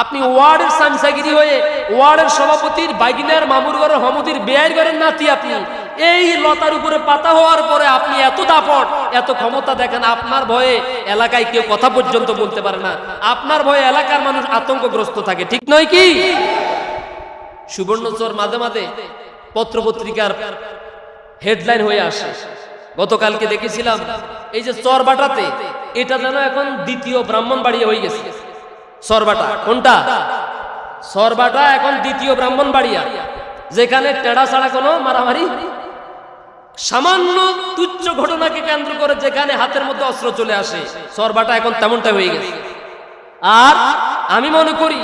আপনি ওয়ার্ডের সামসাগিরি হয়ে ওয়ার্ডের সভাপতির বাইগিনার মামুর ঘরের হমুদির বেয়ার ঘরের নাতি, আপনি এই লতার উপরে পাতা হওয়ার পরে আপনি এত দাপট এত ক্ষমতা দেখেন, আপনার ভয়ে এলাকায় কেউ কথা পর্যন্ত বলতে পারে না, আপনার ভয়ে এলাকার মানুষ আতঙ্কগ্রস্ত থাকে, ঠিক নয় কি? সুবর্ণচর মাঝে মাঝে পত্রপত্রিকার হেডলাইন হয়ে আসে। গতকালকে দেখেছিলাম এই যে চরবাটাতে, এটা যেন এখন দ্বিতীয় ব্রাহ্মণবাড়িয়া হয়ে গেছে। চরবাটা কোনটা? চরবাটা এখন দ্বিতীয় ব্রাহ্মণবাড়িয়া, যেখানে টেড়া ছাড়া কোনো মারামারি, সামান্য তুচ্ছ ঘটনাকে কেন্দ্র করে যেখানে হাতের মধ্যে অস্ত্র চলে আসে, চরবাটা এখন তেমনটা হয়ে গেছে। আর আমি মনে করি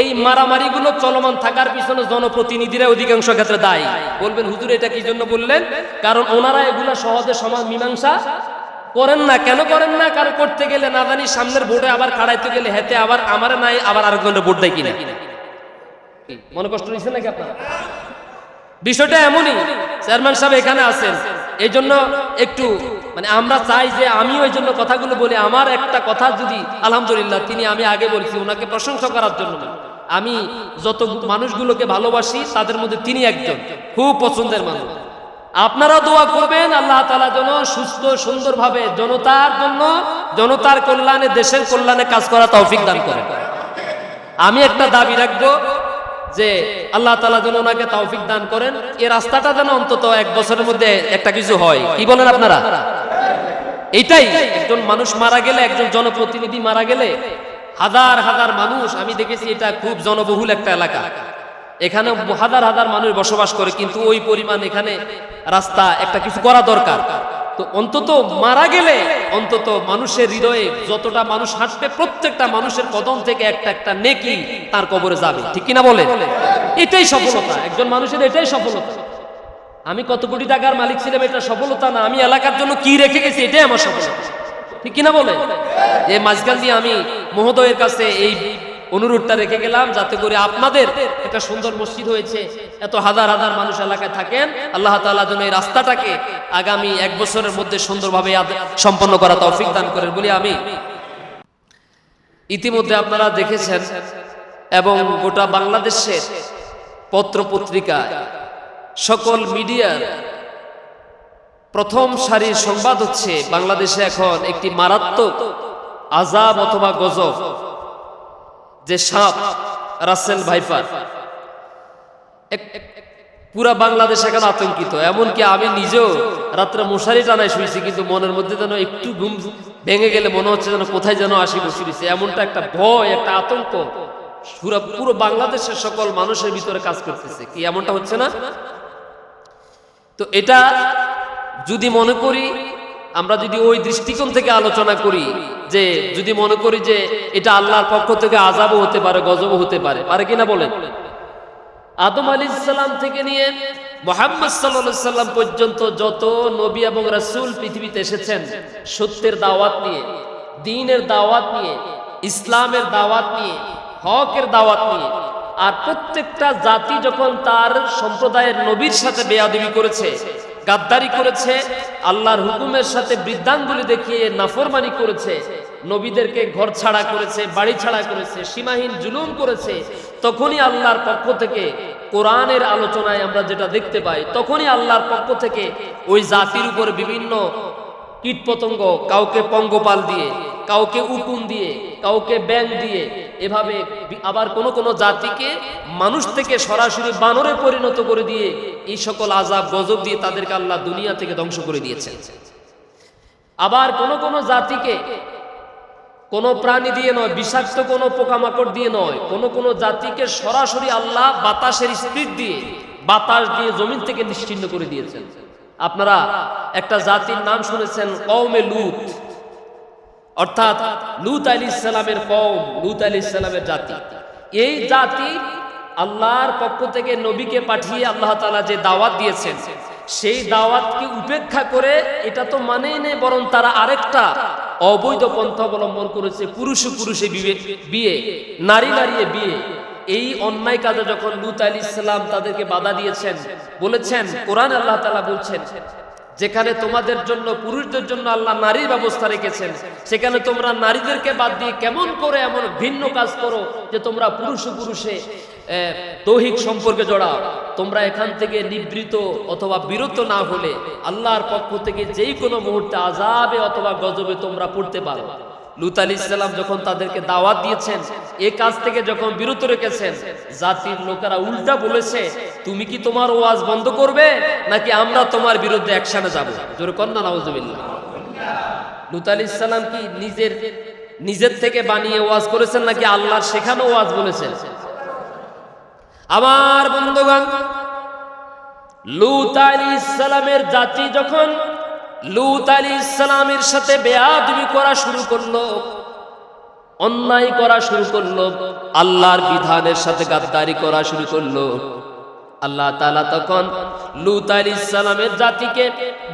এই মারামারি গুলো চলমান থাকার পিছনে জনপ্রতিনিধিরা অধিকাংশ ক্ষেত্রে দায়ী। বলবেন হুজুর এটা কি জন্য বললেন? কারণ ওনারা এগুলা সহজে সমাজ মীমাংসা করেন না। কেন করেন না? কারণ করতে গেলে না জানি সামনের ভোটে আবার খাড়াইতে গেলে হেতে আবার আমারে নাই, আবার আরেকজনের ভোট দেয় কিনা। মনে কষ্ট নিচ্ছেন নাকি আপনারা? বিষয়টা এমনই। চেয়ারম্যান সাহেব এখানে আছেন, এই জন্য একটু মানে আমরা চাই যে আমিও এই জন্য কথাগুলো বলি। আমার একটা কথা যদি আলহামদুলিল্লাহ, তিনি আমি আগে বলছি ওনাকে প্রশংসা করার জন্য না, আমি যত মানুষগুলোকে ভালোবাসি তাদের মধ্যে তিনি একজন খুব পছন্দের মানুষ। আপনারা দোয়া করবেন আল্লাহ তাআলা যেন সুস্থ সুন্দরভাবে জনতার জন্য, জনতার কল্যাণে, দেশের কল্যাণে কাজ করা তৌফিক দান করেন। আমি একটা দাবি রাখবো যে আল্লাহ তাআলা যেন ওনাকে তৌফিক দান করেন, এই রাস্তাটা যেন অন্তত 1 বছরের মধ্যে একটা কিছু হয়। কি বলেন আপনারা? এইটাই, একজন মানুষ মারা গেলে, একজন জনপ্রতিনিধি মারা গেলে হাজার হাজার মানুষ, আমি দেখেছি এটা খুব জনবহুল একটা এলাকা, এখানে হাজার হাজার মানুষ বসবাস করে, কিন্তু ওই পরিমাণ এখানে রাস্তা একটা কিছু করা দরকার। তো অন্তত মারা গেলে অন্তত মানুষের হৃদয়ে যতটা মানুষ হাঁটবে, প্রত্যেকটা মানুষের কদম থেকে একটা একটা নেকি তার কবরে যাবে, ঠিক কিনা বলে? এটাই সফলতা একজন মানুষের, এটাই সফলতা। আমি কত কোটি টাকার মালিক ছিলাম এটা সফলতা না, আমি এলাকার জন্য কি রেখে গেছি এটাই আমার সফলতা, ঠিক কিনা বলে? এই মাঝখান দিয়ে আমি মহোদয়ের কাছে এই অনুরোধটা রেখে গেলাম, যাতে করে আপনাদের একটা সুন্দর মসজিদ হয়েছে, এত হাজার হাজার মানুষ এলাকায় থাকেন, আল্লাহ তাআলা যেন এই রাস্তাটাকে আগামী 1 বছরের মধ্যে সুন্দরভাবে সম্পন্ন করা তৌফিক দান করেন বলি আমি। ইতিমধ্যে আপনারা দেখেছেন এবং গোটা বাংলাদেশের পত্র পত্রিকা, সকল মিডিয়ার প্রথম সারির সংবাদ হচ্ছে বাংলাদেশে এখন একটি মারাত্মক আযাব অথবা গজব, যে সাপ রাসেল ভাইপার, পুরা বাংলাদেশ এখন আতঙ্কিত। এমনকি আমি নিজেও রাত্রে মশারি টানায় শুয়েছি, কিন্তু মনের মধ্যে যেন একটু ঘুম ভেঙে গেলে মনে হচ্ছে যেন কোথায় যেন আসি বসে রয়েছে, এমনটা একটা ভয়, একটা আতঙ্ক পুরো বাংলাদেশের সকল মানুষের ভিতরে কাজ করতেছে। কি এমনটা হচ্ছে না? তো এটা যদি মনে করি, আমরা যদি ওই দৃষ্টিকোণ থেকে আলোচনা করি, যে যদি মনে করি যে এটা আল্লাহর পক্ষ থেকে আযাবও হতে পারে, গজবও হতে পারে, পারে কিনা বলেন? আদম আলাইহিস সালাম থেকে নিয়ে মুহাম্মদ সাল্লাল্লাহু আলাইহি সাল্লাম পর্যন্ত যত নবী এবং রাসূল পৃথিবীতে এসেছেন সত্যের দাওয়াত নিয়ে, দ্বীনের দাওয়াত নিয়ে, ইসলামের দাওয়াত নিয়ে, হকের দাওয়াত নিয়ে, আর প্রত্যেকটা জাতি যখন তার সম্প্রদায়ের নবীর সাথে বেয়াদবি করেছে, গাদ্দারি করেছে, আল্লাহর হুকুমের সাথে বৃদ্ধাঙ্গুলি দেখিয়ে নাফরমানি করেছে, নবীদেরকে ঘর ছাড়া করেছে, বাড়ি ছাড়া করেছে, সীমাহীন জুলুম করেছে, তখনই আল্লাহর পক্ষ থেকে কোরআনের আলোচনায় আমরা যেটা দেখতে পাই, তখনই আল্লাহর পক্ষ থেকে ওই জাতির উপর বিভিন্ন কীটপতঙ্গ, কাউকে পঙ্গপাল দিয়ে, কাউকে উকুন দিয়ে, কাউকে ব্যাঙ দিয়ে, এভাবে আবার কোন কোন জাতিকে মানুষ থেকে সরাসরি বানরে পরিণত করে দিয়ে এই সকল আযাব গজব দিয়ে তাদেরকে আল্লাহ দুনিয়া থেকে ধ্বংস করে দিয়েছেন। আবার কোন কোন জাতিকে কোন প্রাণী দিয়ে নয়, বিষাক্ত কোন পোকামাকড় দিয়ে নয়, কোন কোন জাতিকে সরাসরি আল্লাহ বাতাসের স্পিড দিয়ে, বাতাস দিয়ে জমিন থেকে নিশ্চিহ্ন করে দিয়েছেন। আপনারা একটা জাতির নাম শুনেছেন, কওমে লূত, অর্থাৎ লূত আলাইহিস সালামের কওম, লূত আলাইহিস সালামের জাতি। এই জাতি আল্লাহর পক্ষ থেকে নবীকে পাঠিয়ে আল্লাহ তাআলা যে দাওয়াত দিয়েছেন, সেই দাওয়াতকে উপেক্ষা করে এটা তো মানেই নেই, বরং তারা আরেকটা অবৈধ পন্থা অবলম্বন করেছে, পুরুষে পুরুষে বিয়ে, নারী নারীয়ে বিয়ে। এই অন্যায় কাজে যখন লূত আলাইহিস সালাম তাদেরকে বাধা দিয়েছেন, বলেছেন, কোরআন আল্লাহ তাআলা বলছেন যেখানে তোমাদের জন্য, পুরুষদের জন্য আল্লাহ নারীর ব্যবস্থা রেখেছেন, সেখানে তোমরা নারীদেরকে বাদ দিয়ে কেমন করে এমন ভিন্ন কাজ করো যে তোমরা পুরুষে দৈহিক সম্পর্কে জড়াও। তোমরা এখান থেকে নিবৃত অথবা বিরত না হলে আল্লাহর পক্ষ থেকে যেই কোনো মুহূর্তে আযাবে অথবা গজবে তোমরা পড়তে পারো। লূত আলাইহিস সালাম যখন তাদেরকে দাওয়াত দিয়েছেন, এই কাজ থেকে যখন বিরত রেখেছেন, জাতির লোকেরা উল্টা বলেছে, তুমি কি তোমার ওয়াজ বন্ধ করবে নাকি আমরা তোমার বিরুদ্ধে অ্যাকশনে যাব? জোরে কন্না নাউজুবিল্লাহ। লূত আলাইহিস সালাম কি নিজের থেকে বানিয়ে ওয়াজ করেছেন নাকি আল্লাহর শেখানো ওয়াজ বলেছেন? আমার বন্ধুগণ, লূত আলাইহিস সালামের জাতি যখন লূত আলাইহিস সালামের সাথে বেয়াদবি করা শুরু করলো, অন্যায় করা শুরু করলো, আল্লাহর বিধানের সাথে গাদ্দারি করা শুরু করলো, আল্লাহ তাআলা তখন লূত আলাইহিস সালামের জাতিকে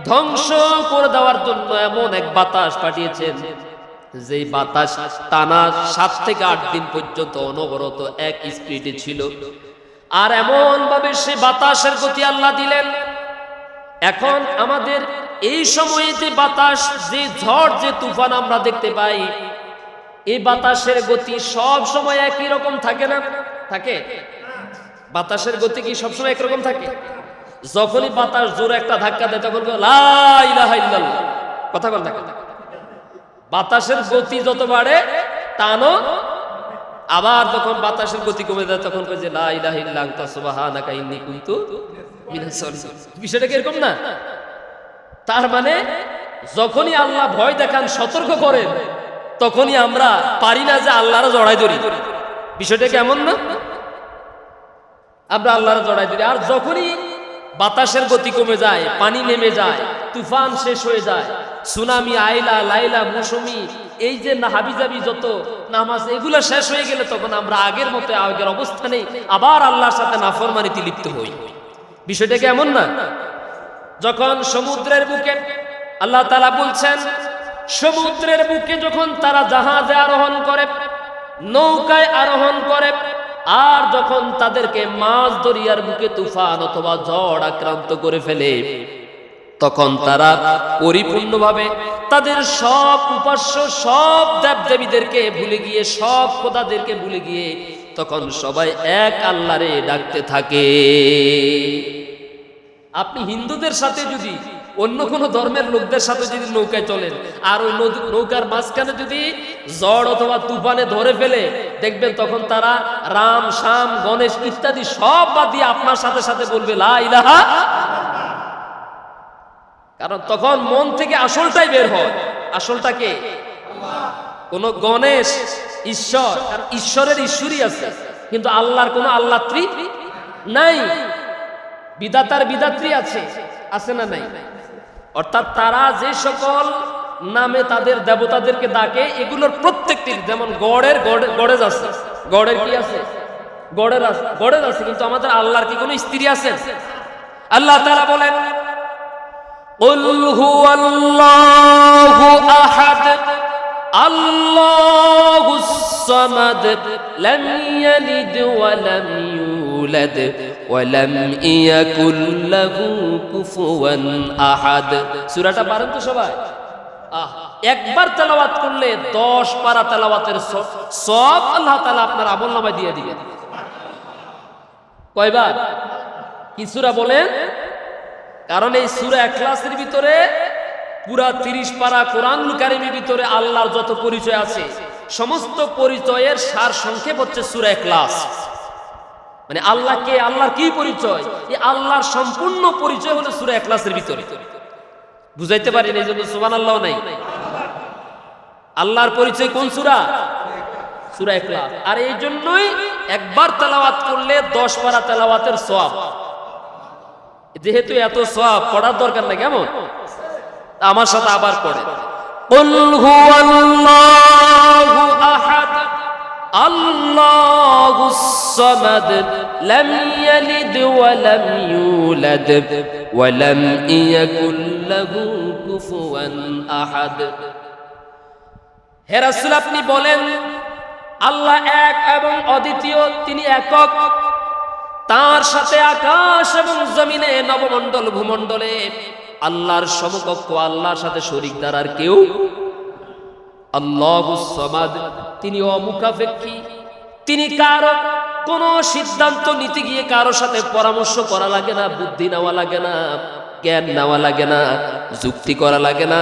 ধ্বংস করে দেওয়ার জন্য এমন এক বাতাস পাঠিয়েছেন, যেই বাতাস টানা 7 থেকে 8 দিন পর্যন্ত অনবরত এক স্পিডে ছিল। আর এমন ভাবে সে বাতাসের গতি আল্লাহ দিলেন, এখন আমাদের এই সময়ে যে বাতাস, যে ঝড়, যে তুফান আমরা দেখতে পাই, এই বাতাসের গতি সব সময় একই রকম থাকে না? থাকে? বাতাসের গতি কি সবসময় একরকম থাকে? যখনই বাতাস জোরে একটা ধাক্কা দেয় তখন লা ইলাহা ইল্লাল্লাহ কথা বল থাকে। বাতাসের গতি যত বাড়ে টানো, আবার যখন বাতাসের গতি কমে যায় তখন কয় যে লা ইলাহা ইল্লা আনতা সুবহানাকা ইন্নী কুনতু মিনাজ জালিমিন। বিষয়টা কি এরকম না? তার মানে যখনই আল্লাহ ভয় দেখান, সতর্ক করেন, তখনই আমরা পারি না যে আল্লাহর জড়াই ধরি। বিষয়টা কেমন না? আমরা আল্লাহর জড়াই ধরি। আর যখনই বাতাসের গতি কমে যায়, পানি নেমে যায়, তুফান শেষ হয়ে যায়, সুনামি, আইলা, লাইলা, মৌসুমি, এই যে হাবিজাবি যত নামাজ, এগুলো শেষ হয়ে গেলে তখন আমরা আগের মতো, আগের অবস্থানে আবার আল্লাহর সাথে নাফরমানিতে লিপ্ত হই। বিষয়টা কেমন না? যখন সমুদ্রের বুকে আল্লাহ তাআলা বলছেন, সমুদ্রের বুকে যখন তারা জাহাজে আরোহণ করে, নৌকায় আরোহণ করে, আর যখন তাদেরকে মাঝ দরিয়ার বুকে তুফান অথবা ঝড় আক্রান্ত করে ফেলে, তখন তারা পরিপূর্ণভাবে তাদের সব উপাস্য, সব দেবদেবীদেরকে ভুলে গিয়ে, সব খোদাদেরকে ভুলে গিয়ে তখন সবাই এক আল্লাহরে ডাকতে থাকে। আপনি হিন্দুদের সাথে যদি, অন্য কোনো ধর্মের লোকদের সাথে যদি নৌকায় চলেন, আর ওই নৌকার মাঝখানে যদি ঝড় অথবা তুফানে ধরে ফেলে, দেখবেন তখন তারা রাম, শ্যাম, গণেশ ইত্যাদি সব বাদ দিয়ে আপনার সাথে সাথে বলবে লা ইলাহা। কারণ তখন মন থেকে আসলটাই বের হয়। আসলটাকে কোন গণেশ ঈশ্বর, কারণ ঈশ্বরের ঈশ্বরই আছে, কিন্তু আল্লাহর কোন আল্লাহত্রী নাই, বিধাতার বিধাত্রী আছে, আছে না নাই? অর্থাৎ তারা যে সকল নামে তাদের দেবতাদেরকে ডাকে, এগুলোর প্রত্যেকটির, যেমন গড়ের আছে, গড়ের কি আছে? গড়ের আছে, কিন্তু আমাদের আল্লাহর কি কোনো স্ত্রী আছে? আল্লাহ তাআলা বলেন, কুল হুয়াল্লাহু আহাদ আল্লাহুস সামাদ লাম ইয়ালিদ ওয়া লাম ইউলাদ ওয়া লাম ইয়াকুল লাহু কুফুয়ান আহাদ। সূরাটা পারেন তো সবাই? একবার তেলাওয়াত করলে 10 পারা তেলাওয়াতের সব আল্লাহ তাআলা আপনার আমলনামায় দিয়ে দিবেন। কয়বার? কি সূরা বলেন? কারণ এই সূরা ইখলাসের ভিতরে পুরা 30 পারা কোরআনুল কারীমের ভিতরে আল্লাহর যত পরিচয় আছে, সমস্ত পরিচয়ের সার সংক্ষেপ হচ্ছে সূরা ইখলাস। মানে আল্লাহকে, আল্লাহর কি পরিচয়, এই আল্লাহর সম্পূর্ণ পরিচয় হলো সূরা ইখলাসের ভিতরে। বুঝাইতে পারিনি, এই জন্য সুবহানাল্লাহ নাই। আল্লাহর পরিচয় কোন সূরা? সূরা ইখলাস। আর এই জন্যই একবার তেলাওয়াত করলে 10 পারা তেলাওয়াতের সওয়াব। যেহেতু এত সওয়াব, পড়ার দরকার নাই, কেমন? আমার সাথে আবার পড়ে, কুল হুয়াল্লাহু আহাদ আল্লাহুস সামাদ লাম ইয়ালিদ ওয়া লাম ইউলাদ ওয়া লাম ইয়াকুল লাহু কুফুয়ান আহাদ। হে রাসূল, আপনি বলেন আল্লাহ এক এবং অদ্বিতীয়, তিনি একক, তার সাথে আকাশ এবং জমিনে, নবমণ্ডল, ভূমণ্ডলে আল্লাহর সমকক্ষ, আল্লাহর সাথে শরীকদার আর কেউ। আল্লাহুস সামাদ, তিনি অমুখাপেক্ষী, তিনি কারো কোনো সিদ্ধান্ত নিতে গিয়ে কারো সাথে পরামর্শ করা লাগে না, বুদ্ধি নেওয়া লাগে না, জ্ঞান নেওয়া লাগে না, যুক্তি করা লাগে না,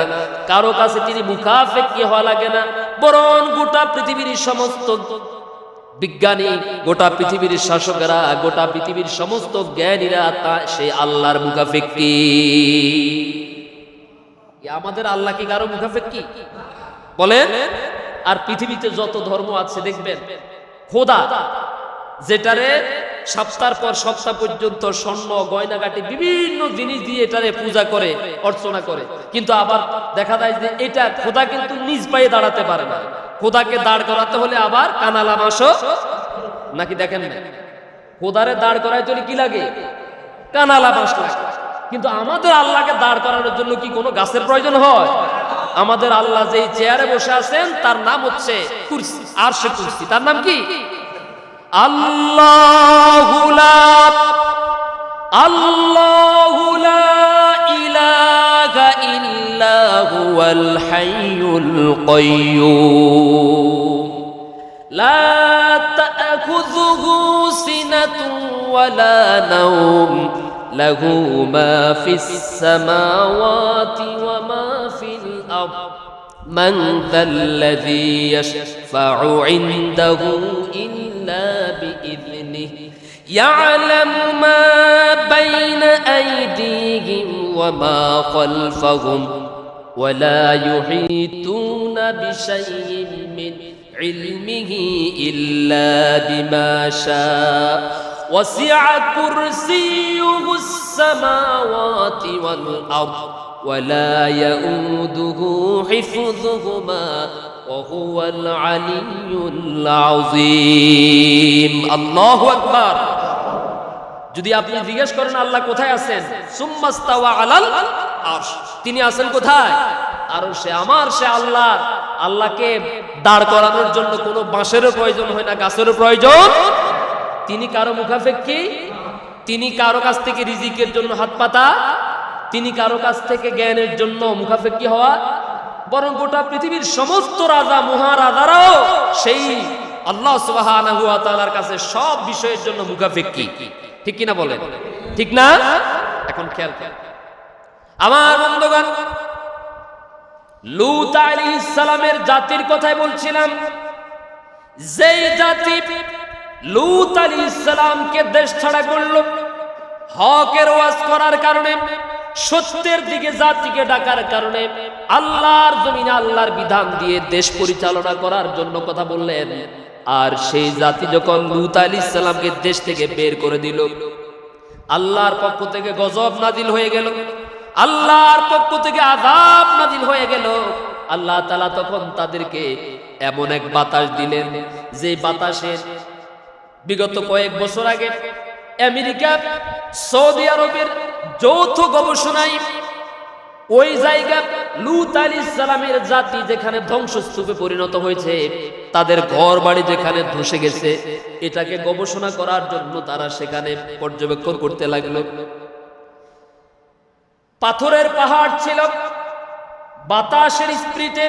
কারো কাছে তিনি মুখাপেক্ষী হওয়া লাগে না, বরং গোটা পৃথিবীর সমস্ত বিজ্ঞানী, গোটা পৃথিবীর শাসকেরা, গোটা পৃথিবীর সমস্ত জ্ঞানীরা সে আল্লাহর মুখাপেক্ষী। আমাদের আল্লাহ কি কারো মুখাপেক্ষী বলেন? আর পৃথিবীতে যত ধর্ম আছে দেখবেন, খোদা যেটারে সপ্তাহ পর সপ্তাহ পর্যন্ত স্বর্ণ গয়নাগাটি বিভিন্ন জিনিস দিয়ে এটারে পূজা করে, অর্চনা করে, কিন্তু আবার দেখা যায় যে এটা খোদা কিন্তু নিজ পায়ে দাঁড়াতে পারে না। খোদাকে দাঁড় করাতে হলে আবার কানালা মাসো নাকি দেখেন না, খোদারে দাঁড় করাইতে হলে কি লাগে? কানালা বাঁশ লাগে। কিন্তু আমাদের আল্লাহকে দাঁড় করানোর জন্য কি কোনো গাছের প্রয়োজন হয়? আমাদের আল্লাহ যেই চেয়ারে বসে আছেন তার নাম হচ্ছে কুরসি, আরশে কুরসি। তার নাম কি? আল্লাহু লা ইলাহা ইল্লা হুয়াল হাইয়ুল কাইয়্যুম লা তা'খুযুহু সিনাতুন ওয়ালা নাওম লাহু মা ফিস সামাওয়াতি ওয়া মা ফিল আরদ মান যাল্লাযী ইয়াশফা'ু 'ইনদাহু ইল্লা বিইذনিহি ইয়া'লামু মা বাইনা আইদিহিম ওয়া মা খালফাহুম ওয়া লা ইউহীতুনা বিশাইইন মিন ইলমিহি ইল্লা বিমা শাআ ওয়াসি'a কুরসিয়ুহুস সামাওয়াতি ওয়াল আরদ ওয়া লা ইয়াউদুহু হিফযুহুমা ওয়া হুয়াল আলিয়্যুল আযীম। আল্লাহু আকবার। যদি আপনি জিজ্ঞেস করেন আল্লাহ কোথায় আছেন, সুম্মাস্তাওয়া আলাল আরশ, তিনি আছেন কোথায়? আরশে। আমার সে আল্লাহ, আল্লাহকে দাঁড় করানোর জন্য কোনো বাঁশেরও প্রয়োজন হয় না, গাছেরও প্রয়োজন। তিনি কারো মুখাপেক্ষী, তিনি কারো কাছ থেকে রিজিকের জন্য হাত পাতা, তিনি কারো কাছ থেকে জ্ঞানের জন্য মুখাপেক্ষী হওয়া, বরং গোটা পৃথিবীর সমস্ত রাজা মহারাজারাও সেই আল্লাহ সুবহানাহু ওয়া তাআলার কাছে সব বিষয়ের জন্য মুখাপেক্ষী। ঠিক কিনা বলেন? ঠিক না? এখন খেয়াল করেন আমার বন্ধুগণ, লূত আলাইহিস সালামের জাতির কথাই বলছিলাম। যেই জাতি লূত আলাইহিস সালামকে দেশ ছাড়া করল, হকের ওয়াজ করার কারণে, সত্যের দিকে জাতিকে ডাকার কারণে, আল্লাহর জমিনে আল্লাহর বিধান দিয়ে দেশ পরিচালনা করার জন্য কথা বললেন, আর সেই জাতি যখন লূত আলাইহিস সালামকে দেশ থেকে বের করে দিল, আল্লাহর পক্ষ থেকে গজব নাজিল হয়ে গেল, আল্লাহর পক্ষ থেকে আযাব নাজিল হয়ে গেল। আল্লাহ তাআলা তখন তাদেরকে এমন এক বাতাস দিলেন, যে বাতাসের বিগত কয়েক বছর আগে আমেরিকা, সৌদি আরবের যৌথ গবেষণায় ওই জায়গা লূত আলাইহিস সালামের জাতি যেখানে ধ্বংসস্তূপে পরিণত হয়েছে, তাদের ঘর বাড়ি যেখানে ধসে গেছে, এটাকে গবেষণা করার জন্য তারা সেখানে পর্যবেক্ষণ করতে লাগলো। পাথরের পাহাড় ছিল, বাতাসের স্পিরিটে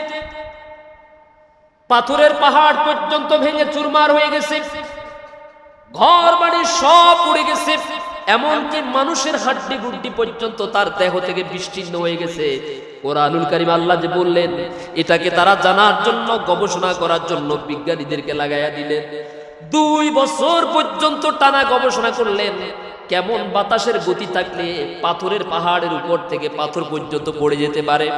পাথরের পাহাড় পর্যন্ত ভেঙে চুরমার হয়ে গেছে, ঘর বাড়ি সব উড়ে গেছে, এমনকি মানুষের হাড্ডি গুড্ডি পর্যন্ত তার দেহ থেকে বিচ্ছিন্ন হয়ে গেছে। কোরআনুল কারীম আল্লাহ যে বললেন, এটাকে তারা জানার জন্য, গবেষণা করার জন্য বিজ্ঞানীদেরকে লাগাইয়া দিলেন। 2 বছর পর্যন্ত টানা গবেষণা করলেন, কেমন বাতাসের গতি থাকলে পাথরের পাহাড়ের উপর থেকে পাথর পর্যন্ত পড়ে যেতে পারে,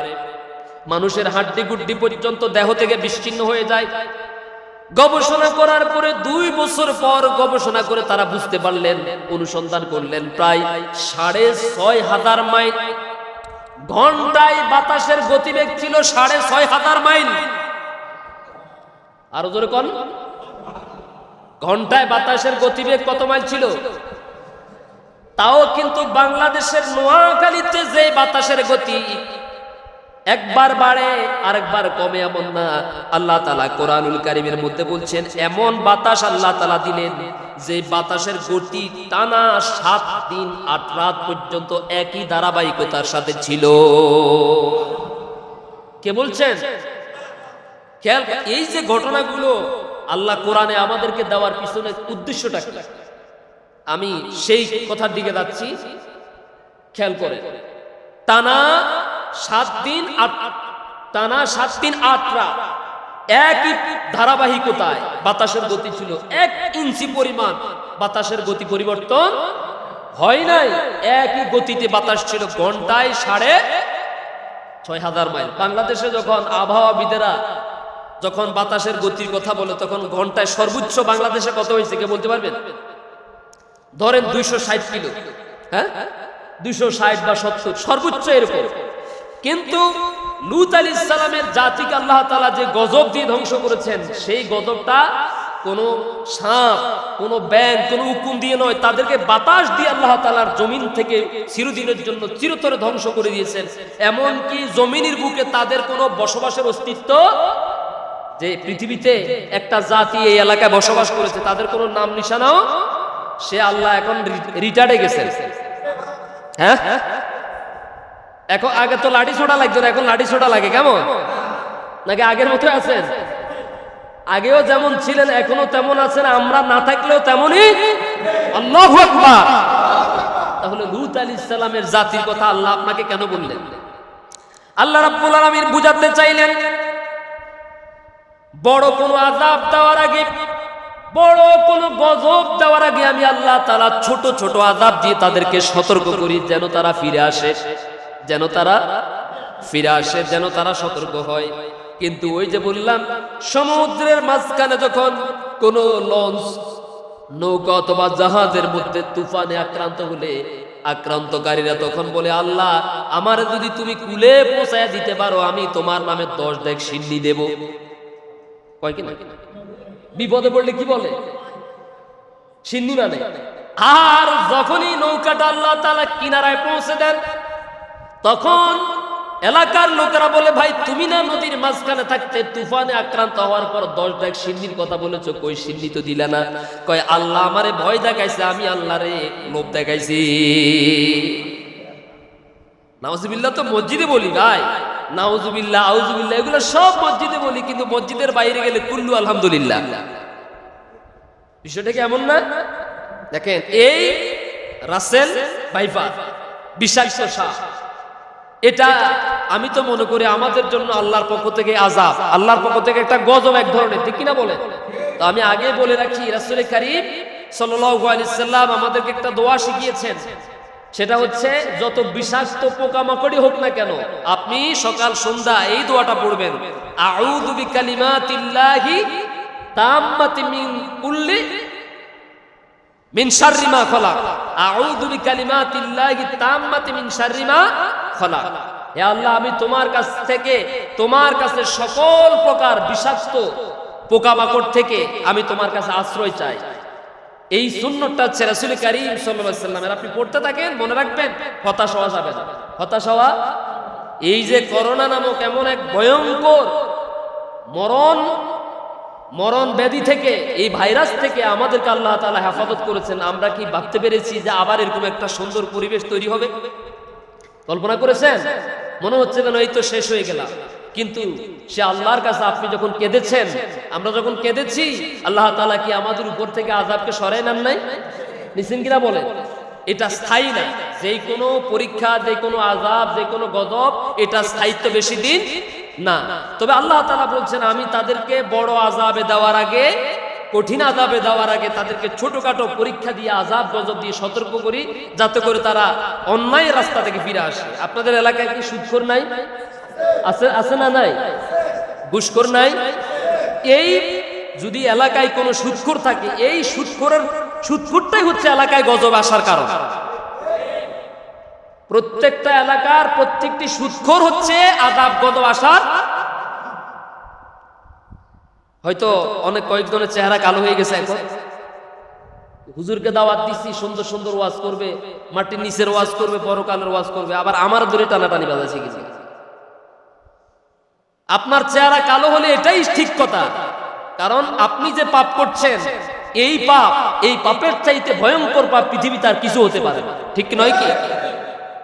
মানুষের হাড্ডি গুড্ডি পর্যন্ত দেহ থেকে বিচ্ছিন্ন হয়ে যায়। গবেষণা করার পরে 2 বছর পর গবেষণা করে তারা বুঝতে পারলেন, অনুসন্ধান করলেন, প্রায় 6,500 মাইল ঘন্টায় বাতাসের গতিবেগ ছিল 6,500 মাইল। আরো জোরে কোন, ঘন্টায় বাতাসের গতিবেগ কত মাইল ছিল? তাও কিন্তু বাংলাদেশের নোয়াখালীতে যে বাতাসের গতি, একবার বাড়ে আরেকবার কমে এমন না। আল্লাহ তাআলা কোরআনুল কারীমের মধ্যে বলছেন এমন বাতাস আল্লাহ তাআলা দিলেন যে বাতাসের গতি টানা 7 দিন 8 রাত পর্যন্ত একই ধারাবাহিকতার সাথে ছিল। কে বলছেন? খেয়াল, এই যে ঘটনাগুলো আল্লাহ কোরআনে আমাদেরকে দেওয়ার পিছনে উদ্দেশ্যটা কি, আমি সেই কথার দিকে যাচ্ছি। খেয়াল করে, টানা 7 দিন 8 রাত একই ধারাবাহিকতায় বাতাসের গতি ছিল। 1 ইঞ্চি পরিমাণ বাতাসের গতি পরিবর্তন হয় নাই। একই গতিতে বাতাস ছিল, ঘন্টায় 6,500 মাইল। বাংলাদেশে যখন আবহাওয়াবিদেরা যখন বাতাসের গতির কথা বলে তখন ঘন্টায় সর্বোচ্চ বাংলাদেশে কত হয়েছে কে বলতে পারবেন? ধরেন 260 কিলো, হ্যাঁ 260 বা 70 সর্বোচ্চ এরকম। কিন্তু লূত আলাইহিস সালামের জাতিকে আল্লাহ তাআলা যে গজব দিয়ে ধ্বংস করেছেন, সেই গজবটা কোনো সাপ, কোনো ব্যাঙ, কোনো উকুন দিয়ে নয়, তাদেরকে বাতাস দিয়ে আল্লাহ তাআলার জমিন থেকে চিরদিনের জন্য চিরতরে ধ্বংস করে দিয়েছেন। এমনকি জমিনের বুকে তাদের কোনো বসবাসের অস্তিত্ব, যে পৃথিবীতে একটা জাতি এই এলাকায় বসবাস করেছে তাদের কোনো নাম নিশানাও, সে আল্লাহ এখন রিটার্ডে গেছেন। হ্যাঁ, এখন আগে তো লাঠি ছোটা লাগতো না, এখন লাঠি ছোটা লাগে কেমন? নাকি আগের মতো আছেন? আগেও যেমন ছিলেন এখনো তেমন আছেন, আমরা না থাকলেও তেমনই। আল্লাহু আকবার। তাহলে লূত আলাইহিস সালামের জাতির কথা আল্লাহ আপনাকে কেন বললেন? আল্লাহ রাব্বুল আলামিন বুঝাতে চাইলেন বড় কোনো আযাব দেওয়ার আগে, বড় কোনো গজব দেওয়ার আগে আমি আল্লাহ তাআলা ছোট ছোট আযাব দিয়ে তাদেরকে সতর্ক করি, যেন তারা ফিরে আসে, যেন তারা সতর্ক হয়। কিন্তু ওই যে বললাম, সমুদ্রের মাঝখানে যখন কোনো লঞ্চ, নৌকা অথবা জাহাজের মধ্যে তুফানে আক্রান্ত হলে আক্রান্তকারীরা তখন বলে, আল্লাহ আমার যদি তুমি কুলে পৌঁছায় দিতে পারো আমি তোমার নামে 10 ডেক সিন্নি দেব। কয় কিনা? বিপদে পড়লে কি বলে? সিন্নি মানে। আর যখনই নৌকাটা আল্লাহ তাআলা কিনারায় পৌঁছে দেন তখন এলাকার লোকেরা বলে, ভাই তুমি না নদীর মাঝখানে থাকতে তুফানে আক্রান্ত হওয়ার পর 10 ডেক সিন্নির কথা বলেছো, কই সিন্নি তো দিলা না? কয় আল্লাহ আমারে ভয় দেখাইছে, আমি আল্লাহরে লোভ দেখাইছি। নাউজুবিল্লাহ তো মসজিদে বলি ভাই, নাউজুবিল্লাহ আউজুবিল্লাহ এগুলো সব মসজিদে বলি, কিন্তু মসজিদের বাইরে গেলে কুল্লু আলহামদুলিল্লাহ। বিষয়টা কি এমন না? দেখেন, এই রাসেল ভাইপার বিষাক্ত সাপ, এটা আমি তো মনে করি আমাদের জন্য আল্লাহর পক্ষ থেকে আযাব, আল্লাহর পক্ষ থেকে একটা গজব এক ধরনের, ঠিক কিনা বলে? তো আমি আগে বলে রাখি, রাসূল কারীম সাল্লাল্লাহু আলাইহি সাল্লাম আমাদেরকে একটা দোয়া শিখিয়েছেন, সেটা হচ্ছে যত বিষাক্ত পোকামাকড়ই হোক না কেন আপনি সকাল সন্ধ্যা এই দোয়াটা পড়বেন, আউযু বিকালিমাতিল্লাহি তাম্মাতি মিন শাররি মা খলাক, আউযু বিকালিমাতিল্লাহি তাম্মাতি মিন শাররি মা খলাক। হে আল্লাহ, আমি তোমার কাছ থেকে, তোমার কাছে সকল প্রকার বিষাক্ত পোকামাকড় থেকে আমি তোমার কাছে আশ্রয় চাই। এই সুন্নতটা হচ্ছে রাসূল কারীম সাল্লাল্লাহু আলাইহি ওয়াসাল্লামের। আপনি পড়তে থাকেন, মনে রাখবেন, হতাশ হওয়া যাবে না। হতাশ হওয়া, এই যে করোনা নামক এমন এক ভয়ঙ্কর মরণ ব্যাধি থেকে, এই ভাইরাস থেকে আমাদেরকে আল্লাহ তাআলা হেফাজত করেছেন। আমরা কি ভাবতে পেরেছি যে আবার এরকম একটা সুন্দর পরিবেশ তৈরি হবে? কল্পনা করেছেন? মনে হচ্ছে যেন এই তো শেষ হয়ে গেলাম। কিন্তু সে আল্লাহর কাছে আপনি যখন কেঁদেছেন, আমরা যখন কেঁদেছি, আল্লাহ তাআলা কি আমাদের উপর থেকে আযাবকে সরায় নেন নাই? নিছেন কিনা বলেন? এটা স্থায়ী না। যেই কোনো পরীক্ষা, যে কোনো আযাব, যে কোনো গজব, এটা স্থায়িত্ব বেশি দিন না। তবে আল্লাহ তাআলা বলছেন, আমি তাদেরকে বড় আযাবে দেওয়ার আগে, কঠিন আযাবে দেওয়ার আগে তাদেরকে ছোটখাটো পরীক্ষা দিয়ে, আযাব গজব দিয়ে সতর্ক করি, যাতে করে তারা অন্যায় রাস্তা থেকে ফিরে আসে। আপনাদের এলাকায় কি সুদখোর নাই? আছে না নাই? ঘুষখোর নাই? এই যদি এলাকায় কোনো সুদখোর থাকে, এই সুদখোরটাই হচ্ছে এলাকায় গজব আসার কারণ। প্রত্যেকটা এলাকার প্রত্যেকটি সুদখোর হচ্ছে আযাব গজব আসার। হয়তো অনেক কয়েকজনের চেহারা কালো হয়ে গেছে এখন। হুজুরকে দাওয়াত দিচ্ছি, সুন্দর সুন্দর ওয়াজ করবে, মাটির নিচের ওয়াজ করবে, পরকালের ওয়াজ করবে, আবার আমার ধরে টানাটানি বাজাইছে কিছু। আপনার চেহারা কালো হলে এটাই ঠিক কথা, কারণ আপনি যে পাপ করছেন এই পাপের চাইতে ভয়ঙ্কর পাপ পৃথিবীতে আর কিছু হতে পারে না, ঠিক নয় কি?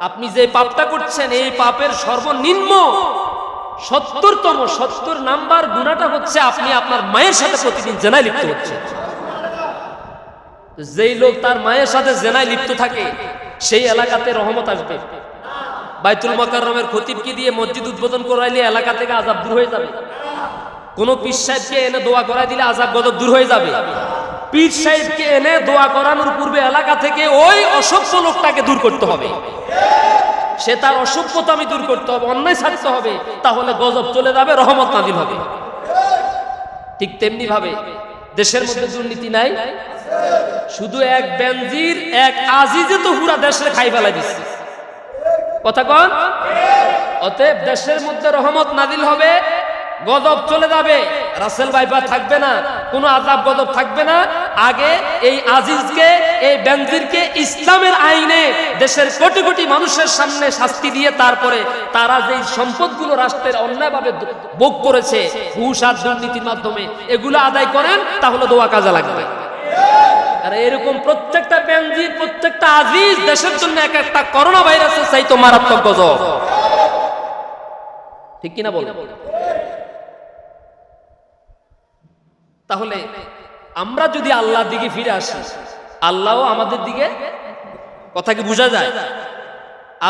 আপনি যে পাপটা করছেন এই পাপের সর্বনিম্ন 70 নাম্বার গুনাহটা হচ্ছে আপনি আপনার মায়ের সাথে প্রতিদিন জেনায় লিপ্ত হচ্ছেন। যেই লোক তার মায়ের সাথে জেনায় লিপ্ত থাকে সেই এলাকাতে রহমত আসবে। বাইতুল মুকাররমের খতিবকে দিয়ে মসজিদ উদ্বোধন করাইলে এলাকা থেকে আযাব দূর হয়ে যাবে। কোন পীর সাহেবকে এনে দোয়া করাই দিলে আযাব গজব দূর হয়ে যাবে। পীর সাহেবকে এনে দোয়া করানোর পূর্বে এলাকা থেকে ওই অসভ্য লোকটাকে দূর করতে হবে, সে তার অসভ্যতা আমি দূর করতে হবে, অন্যায় ছাড়তে হবে, তাহলে গজব চলে যাবে, রহমত নাযিল হবে। ঠিক তেমনি ভাবে দেশের মধ্যে দুর্নীতি নাই, শুধু এক বেনজির এক আজিজে তো পুরা দেশে খাই ফেলাই দিচ্ছে, কথা কন। অতএব দেশের মধ্যে রহমত নাযিল হবে, গজব চলে যাবে, রাসেল ভাইপা থাকবে না, কোনো আযাব গজব থাকবে না। আগে এই আজিজকে এই বেনজিরকে ইসলামের আইনে দেশের কোটি কোটি মানুষের সামনে শাস্তি দিয়ে তারপরে তারা যেই সম্পদগুলো রাষ্ট্রের অন্যায়ভাবে ভোগ করেছে ঘুষ আর দুর্নীতির মাধ্যমে, এগুলো আদায় করেন, তাহলে দোয়া কাজে লাগবে। আর এরকম প্রত্যেকটা বেনজির প্রত্যেকটা আজিজ দেশের জন্য এক একটা করোনা ভাইরাসের চাইতে মারাত্মক গজব, ঠিক কিনা বলেন? তাহলে আমরা যদি আল্লাহর দিকে ফিরে আসি, আল্লাহও আমাদের দিকে, কথা কি বোঝা যায়?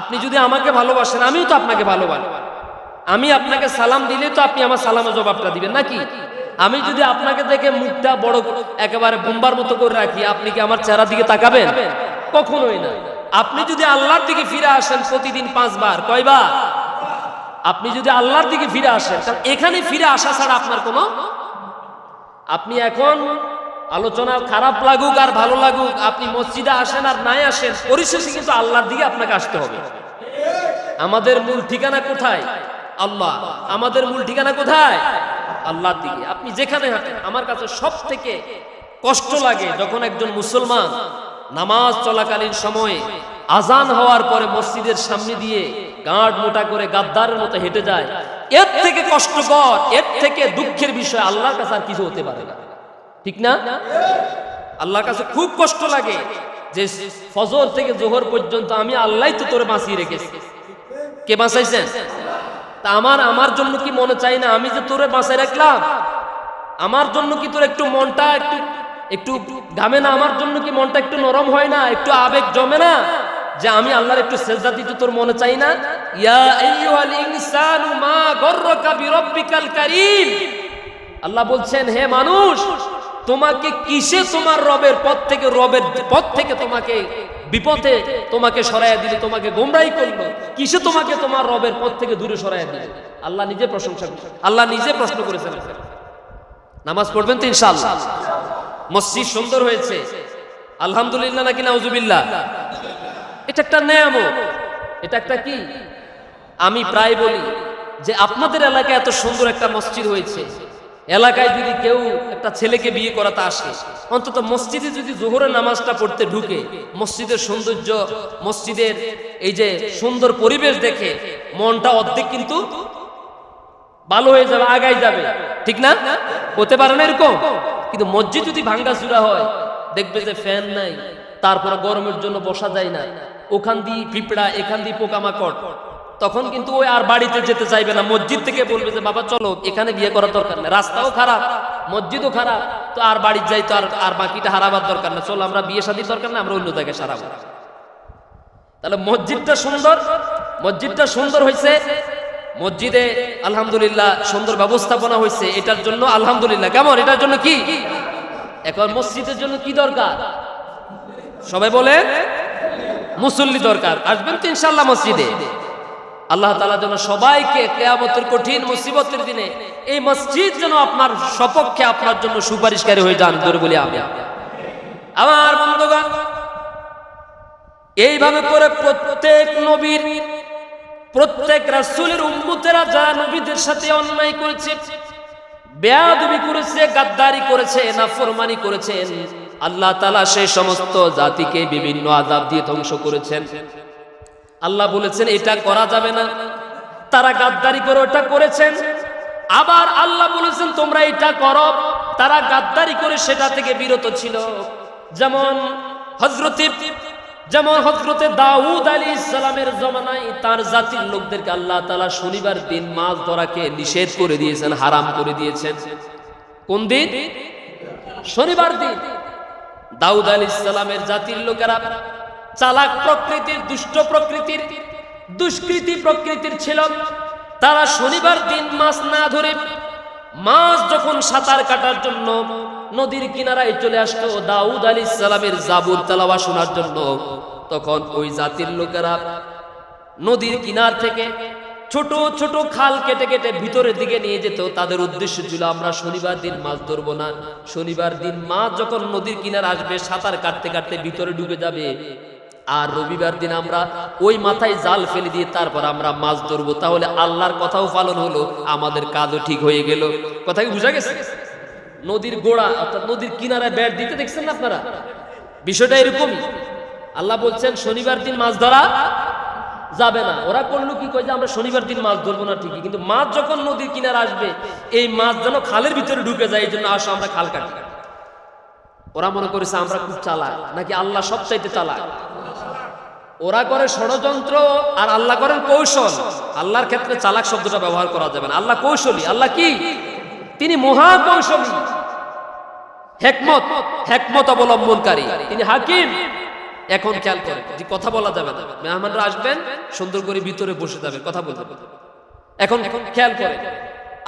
আপনি যদি আমাকে ভালোবাসেন আমিও তো আপনাকে ভালোবাসি, আমি আপনাকে সালাম দিলে তো আপনি আমার সালামের জবাবটা দিবেন নাকি? আমি যদি আপনাকে দেখে মুখটা বড় একেবারে বোম্বার মতো করে রাখি, আপনি কি আমার চেহারার দিকে তাকাবেন? কখনোই না। আপনি যদি আল্লাহর দিকে ফিরে আসেন প্রতিদিন 5 বার, কয়বার? আপনি যদি আল্লাহর দিকে ফিরে আসেন, কারণ এখানে ফিরে আসা ছাড়া আপনার কোনো, আপনি এখন আলোচনা খারাপ লাগুক আর ভালো লাগুক, আপনি মসজিদে আসেন আর নাই আসেন, পরিশেষে কিন্তু আল্লাহর দিকে আপনাকে আসতে হবে। আমাদের মূল ঠিকানা কোথায়? আল্লাহ। আমাদের মূল ঠিকানা কোথায়? আল্লাহর দিকে। আপনি যেখানে হাঁটেন, আমার কাছে সব থেকে কষ্ট লাগে যখন একজন মুসলমান নামাজ চলাকালীন সময়ে আজান হওয়ার পরে মসজিদের সামনে দিয়ে গাঁট মোটা করে গাদ্দারের মতো হেঁটে যায়। এর থেকে কষ্টকর, এর থেকে দুঃখের বিষয় আল্লাহর কাছে আর কিছু হতে পারে না, ঠিক না? আল্লাহর কাছে খুব কষ্ট লাগে যে ফজর থেকে জোহর পর্যন্ত আমি আল্লাহই তো তোরে বাঁচিয়ে রেখেছি। কে বাঁচাইছেন? তা আমার জন্য কি মনে চাই না আমি যে তোরে বাঁচাই রাখলাম? আমার জন্য কি তোর একটু মনটা একটু ঘামে না? আমার জন্য কি মনটা একটু নরম হয় না? একটু আবেগ জমে না যে আমি আল্লাহর একটু সেজদা দিতে তোর মনে চাই না? ইয়া আইয়ুহাল ইনসানু মা গররাকা বিরাব্বিকাল কারীম। আল্লাহ বলছেন, হে মানুষ, তোমাকে কিসে তোমার রবের পথ থেকে তোমাকে বিপথে তোমাকে সরাইয়া দিল, তোমাকে গোমরাহি করলো, কিসে তোমাকে তোমার রবের পথ থেকে দূরে সরাইয়া দিল? আল্লাহ নিজে প্রশংসা, আল্লাহ নিজে প্রশ্ন করেছেন। নামাজ পড়বেন তো ইনশাআল্লাহ? মসজিদ সুন্দর হয়েছে, আলহামদুলিল্লাহ নাকি নাউজুবিল্লাহ? এটা একটা নেয়ামত, এটা একটা কি? আমি প্রায় বলি যে আপনাদের এলাকায় এত সুন্দর একটা মসজিদ হয়েছে, এলাকায় যদি কেউ একটা ছেলেকে বিয়ে করাতে আসে, অন্তত মসজিদে যদি জোহরের নামাজটা পড়তে ঢুকে, মসজিদের সৌন্দর্য, মসজিদের এই যে সুন্দর পরিবেশ দেখে মনটা অর্ধেক কিন্তু ভালো হয়ে যাবে, আগাই যাবে, ঠিক না? হতে পারে না এরকম? কিন্তু মসজিদ যদি ভাঙ্গাচুরা হয়, দেখবে যে ফ্যান নাই, তারপরে গরমের জন্য বসা যায় না, ওখান দিয়ে পিঁপড়া, এখান দিয়ে পোকামাকড়, তখন কিন্তু ওই আর বাড়িতে যেতে চাইবে না, মসজিদ থেকে বলবে যে বাবা চলো, এখানে বিয়ে করার দরকার নেই, রাস্তাও খারাপ, মসজিদও খারাপ, তো আর বাড়ির যাই তো আর বাকিটা হারাবার দরকার না, চলো আমরা বিয়ে শাদীর দরকার না, আমরা অন্য জায়গায় সারাবো। তাহলে মসজিদটা সুন্দর হয়েছে, মসজিদে আলহামদুলিল্লাহ সুন্দর ব্যবস্থাপনা হয়েছে, এটার জন্য আলহামদুলিল্লাহ। কেমন? এটার জন্য কি? এখন মসজিদের জন্য কি দরকার? সবাই বলে মুসল্লি দরকার। আসবেন তো ইনশাআল্লাহ মসজিদে? আল্লাহ তাআলা যেন সবাইকে কিয়ামতের কঠিন মুসিবতের দিনে এই মসজিদ যেন আপনার সপক্ষে আপনার জন্য সুপারিশকারী হয়ে যান, জোরে বলি আমিন। আমার বন্ধুগণ, এইভাবে করে প্রত্যেক নবীর, প্রত্যেক রাসূলের উম্মতেরা যারা নবীদের সাথে অন্যায় করেছে, বেয়াদবি করেছে, গাদ্দারি করেছে, নাফরমানি করেছেন, আল্লাহ তাআলা সেই সমস্ত জাতিকে বিভিন্ন আযাব দিয়ে ধ্বংস করেছেন। আল্লাহ বলেছেন এটা করা যাবে না, তারা গাদ্দারি করে ওটা করেছেন, আবার আল্লাহ বলেছেন তোমরা এটা করো, তারা গাদ্দারি করে সেটা থেকে বিরত ছিল। যেমন হযরতে দাউদ আলাইহিস সালামের জমানায় তার জাতির লোকদেরকে আল্লাহ তাআলা শনিবার দিন মাছ ধরাকে নিষেধ করে দিয়েছেন, হারাম করে দিয়েছেন। কোন দিন? শনিবার দিন। দাউদ আলাইহিস সালামের জাতির লোকেরা চালাক প্রকৃতির, দুষ্ট প্রকৃতির, দুষ্কৃতী প্রকৃতির ছিল। তারা শনিবার দিন মাছ না ধরে, মাছ যখন সাঁতার কাটার জন্য নদীর কিনারায় চলে আসতো দাউদ আলাইহিস সালামের জাবুর তেলাওয়াত শোনার জন্য, তখন ওই জাতির লোকেরা নদীর কিনার থেকে ছোট ছোট খাল কেটে কেটে ভিতরের দিকে নিয়ে যেত। তাদের উদ্দেশ্য ছিল আমরা শনিবার দিন মাছ ধরবো না। শনিবার দিন মাছ যখন নদীর কিনার আসবে সাঁতার কাটতে কাটতে ভিতরে ডুবে যাবে, আর রবিবার দিন আমরা ওই মাথায় জাল ফেলে দিয়ে তারপর আমরা মাছ ধরবো। তাহলে আল্লাহর কথাও পালন হলো, আমাদের কাজও ঠিক হয়ে গেল। কথা কি বুঝা গেছে? নদীর গোড়া অর্থাৎ নদীর কিনারায় ব্যাট দিতে দেখছেন না আপনারা? বিষয়টা এরকমই। আল্লাহ বলছেন শনিবার দিন মাছ ধরা যাবে না। ওরা করলো কি, কয় যে আমরা শনিবার দিন মাছ ধরবো না ঠিকই, কিন্তু মাছ যখন নদীর কিনারে আসবে এই মাছ যেন খালের ভিতরে ঢুকে যায়, এই জন্য আসো আমরা খাল কাটি। ওরা মনে করেছে আমরা খুব চালাক, নাকি আল্লাহ সবচাইতে চালাক? ওরা করে ষড়যন্ত্র আর আল্লাহ করেন কৌশল। আল্লাহর ক্ষেত্রে চালাক শব্দটা ব্যবহার করা যাবে না। আল্লাহ কৌশলী। আল্লাহ কি? তিনি মহা কৌশলী, হেকমত অবলম্বনকারী, তিনি হাকিম। এখন খেয়াল করেন যে কথা বলা যাবে না, মেহমানরা আসবেন সুন্দর করে ভিতরে বসে যাবে, কথা বলতে। এখন খেয়াল করেন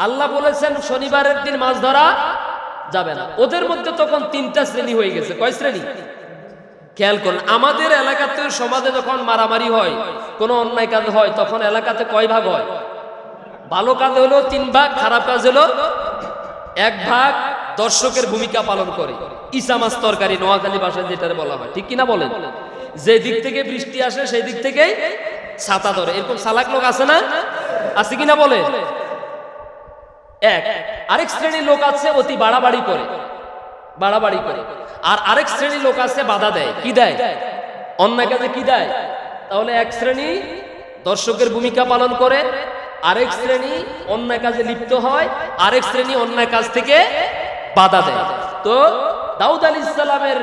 আল্লাহ বলেছেন শনিবারের দিন মাছ ধরা যাবে না। ওদের মধ্যে তখন তিনটা শ্রেণী হয়ে গেছে। কয় শ্রেণী? খেয়াল করেন আমাদের এলাকাতে সমাজে যখন মারামারি হয়, কোনো অন্যায় কাজ হয়, তখন এলাকাতে কয় ভাগ হয়? ভালো কাজ হলো 3 ভাগ, খারাপ কাজ হলো 1 ভাগ। দর্শকের ভূমিকা পালন করে। ইসা মাছ তরকারি নোয়াখালী ভাষায় যেটা বলা হয়, ঠিক কিনা বলেন? যে দিক থেকে বৃষ্টি আসে সেই দিক থেকেই ছাতা ধরে, এরকম চালাক লোক আছে না? আছে কিনা বলে? আরেক শ্রেণীর লোক আছে অতি বাড়াবাড়ি করে। আর আরেক শ্রেণীর লোক আছে বাধা দেয়। কি দেয়? অন্যায় কাজে কি দেয়? তাহলে এক শ্রেণী দর্শকের ভূমিকা পালন করে, আরেক শ্রেণী অন্যায় কাজে লিপ্ত হয়, আরেক শ্রেণী অন্যায় কাজ থেকে বাধা দেয়। তো দাউদ আলাইহিস সালামের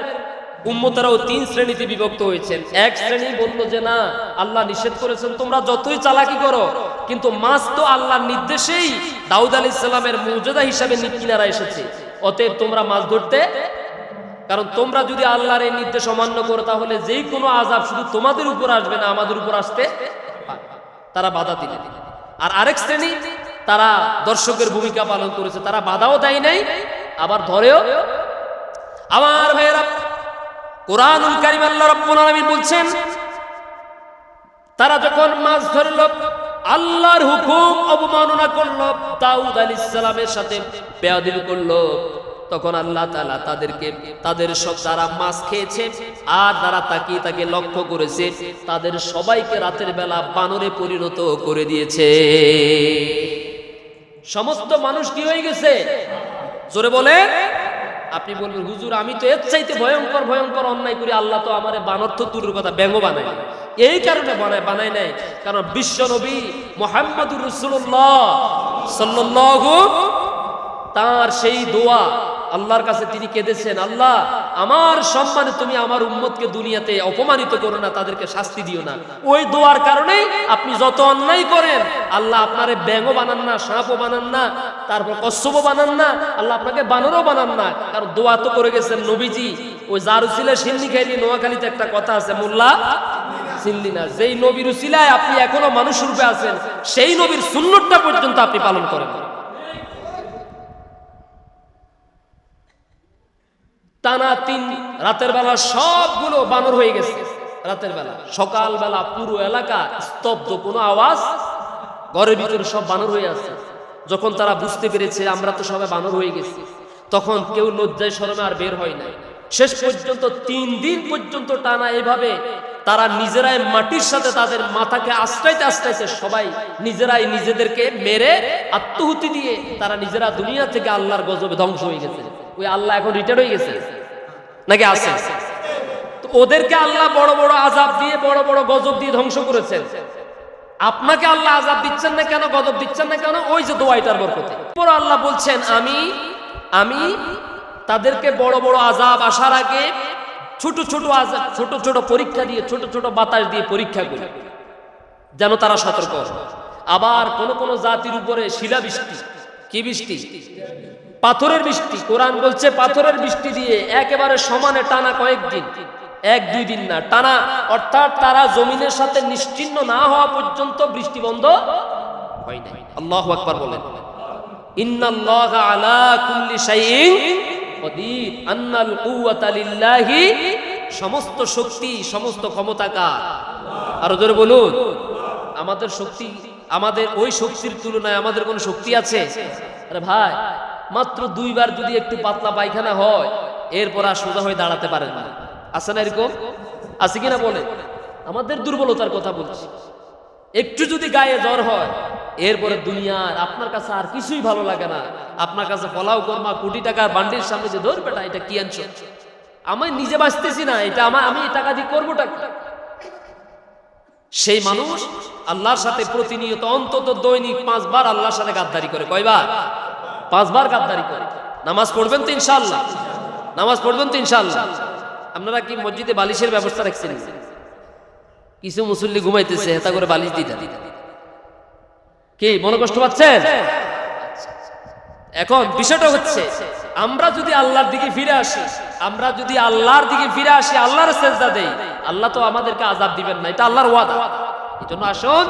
উম্মতেরাও 3 শ্রেণীতে বিভক্ত হয়েছেন। এক শ্রেণী বলল যে না, আল্লাহ নিষেধ করেছেন তোমরা যতই চালাকি করো, কিন্তু মাছ তো আল্লাহর নির্দেশেই দাউদ আলাইহিস সালামের মুজিজা হিসাবে কিনারা এসেছে, অতএব তোমরা মাছ ধরতে, কারণ তোমরা যদি আল্লাহর এই নির্দেশ অমান্য করো তাহলে যেই কোনো আযাব শুধু তোমাদের উপর আসবে না, আমাদের উপর আসতে পারে। তারা বাধা দিলেন। আর আরেক শ্রেণী তারা দর্শকের ভূমিকা পালন করেছে, তারা বাধাও দেয় নাই, আবার ধরেও। আমার ভাইয়েরা, কোরআনুল কারীম আল্লাহ রাব্বুল আলামিন বলছেন তারা যখন মাছ ধরল, আল্লাহর হুকুম অবমাননা করলো, দাউদ আলাইহিস সালামের সাথে বেয়াদবি করলো, তখন আল্লাহ তাআলা তাদের সব যারা মাছ খেয়েছে আর যারা তাকে লক্ষ্য করেছে তাদের সবাইকে রাতের বেলা বানরে পরিণত করে দিয়েছে। সমস্ত মানুষ কি হয়ে গেছে? জোরে বলে। আপনি বলবেন হুজুর আমি তো এর চাইতে ভয়ঙ্কর অন্যায় করি, আল্লাহ তো আমারে বানর তো দূরের কথা ব্যঙ্গ বানায়। এই কারণে বানায় নাই, কারণ বিশ্ব নবী মুহাম্মদুর রাসূলুল্লাহ সাল্লাল্লাহু তার সেই দোয়া আল্লাহর কাছে তিনি কেঁদেছেন, আল্লাহ আমার সম্মানে তুমি আমার উম্মতকে দুনিয়াতে অপমানিত করো না, তাদেরকে শাস্তি দিও না। ওই দোয়ার কারণেই আপনি যত অন্যায় করেন আল্লাহ আপনারে ব্যাঙ বানান না, সাপও বানান না, তারপর কচ্ছপও বানান না, আল্লাহ আপনাকে বানরও বানান না, কারণ দোয়া তো করে গেছেন নবীজি। ওই যার উসিলায় সিন্নি খাইলি, নোয়াখালীতে একটা কথা আছে, মোল্লা চিনলি না। যেই নবীর উসিলায় আপনি এখনো মানুষ রূপে আছেন, সেই নবীর সুন্নতটা পর্যন্ত আপনি পালন করেন। টানা 3 রাতের বেলা সবগুলো বানর হয়ে গেছে। রাতের বেলা, সকাল বেলা পুরো এলাকা স্তব্ধ, কোনো আওয়াজ, ঘরের ভিতরে সব বানর হয়ে আছে। যখন তারা বুঝতে পেরেছে আমরা তো সবাই বানর হয়ে গেছি, তখন কেউ লজ্জায় শরমে আর বের হয় না। শেষ পর্যন্ত 3 দিন পর্যন্ত টানা এভাবে তারা নিজেরাই মাটির সাথে তাদের মাথাকে আশ্রাইতে সবাই নিজেরাই নিজেদেরকে মেরে আত্মহুতি দিয়ে তারা নিজেরা দুনিয়া থেকে আল্লাহর গজবে ধ্বংস হয়ে গেছে। ওই আল্লাহ এখন রিটায়ার হয়ে গেছে নাকি আছে? তো ওদেরকে আল্লাহ বড় বড় আযাব দিয়ে, বড় বড় গজব দিয়ে ধ্বংস করেছেন। আপনাকে আল্লাহ আযাব দিচ্ছেন না কেন, গজব দিচ্ছেন না কেন? ওই যে দোয়াইটার বরকতে। পরে আল্লাহ বলছেন আমি তাদেরকে বড় বড় আযাব আসার আগে ছোট ছোট আযাব, ছোট ছোট পরীক্ষা দিয়ে, ছোট ছোট বাতাস দিয়ে পরীক্ষা করি, যেন তারা সতর্ক। আবার কোন কোন জাতির উপরে শিলা বৃষ্টি, কি বৃষ্টি? পাথরের বৃষ্টি। কোরআন বলছে পাথরের বৃষ্টি দিয়ে একেবারে সমানে টানা কয়েকদিন, 1-2 দিন না, টানা, অর্থাৎ তারা জমিনের সাথে নিশ্চিহ্ন না হওয়া পর্যন্ত বৃষ্টি বন্ধ হয় নাই। আল্লাহু আকবার বলেন। ইন্নাল্লাহা আলা কুল্লি শাইইন কদির, আন্নাল কুওয়াতা লিল্লাহি, সমস্ত শক্তি, সমস্ত ক্ষমতা কার? আরো জোরে বলুন। আমাদের শক্তি, আমাদের ওই শক্তির তুলনায় আমাদের কোনো শক্তি আছে? আরে ভাই, মাত্র 2 বার যদি একটু পাতলা পায়খানা হয়, এরপর আর সোজা হয়ে দাঁড়াতে পারেন না। আছে না এরকম? আছে কিনা বলে? আমাদের দুর্বলতার কথা বলছি। একটু যদি গায়ে জ্বর হয়, এরপরে দুনিয়ার আপনার কাছে আর কিছুই ভালো লাগে না। আপনার কাছে পোলাও কর্মা, কোটি টাকার বান্ডির সামনে যে ধর বেটা এটা কি আনছো, আমি নিজে বাঁচতেছি না, এটা আমি টাকা দিয়ে করবোটা কি? সেই মানুষ আল্লাহর সাথে প্রতিনিয়ত অন্তত দৈনিক 5 বার আল্লাহর সাথে গাদ্দারি করে। কয়বার? 5 বার গাদ্দারি করে। নামাজ পড়বেন তো ইনশাআল্লাহ? নামাজ পড়বেন তো ইনশাআল্লাহ? আপনারা কি মসজিদে বালিশের ব্যবস্থা রাখছেন? কিছু মুসল্লি ঘুমাইতেছে, হেতা করে বালিশ দিতে, কি মনে কষ্ট পাচ্ছেন? এখন বিষয়টা হচ্ছে, আমরা যদি আল্লাহর দিকে ফিরে আসি, আমরা যদি আল্লাহর দিকে ফিরে আসি, আল্লাহর সেজদা দেই, আল্লাহ তো আমাদেরকে আযাব দিবেন না, এটা আল্লাহর ওয়াদা। এজন্য আসুন,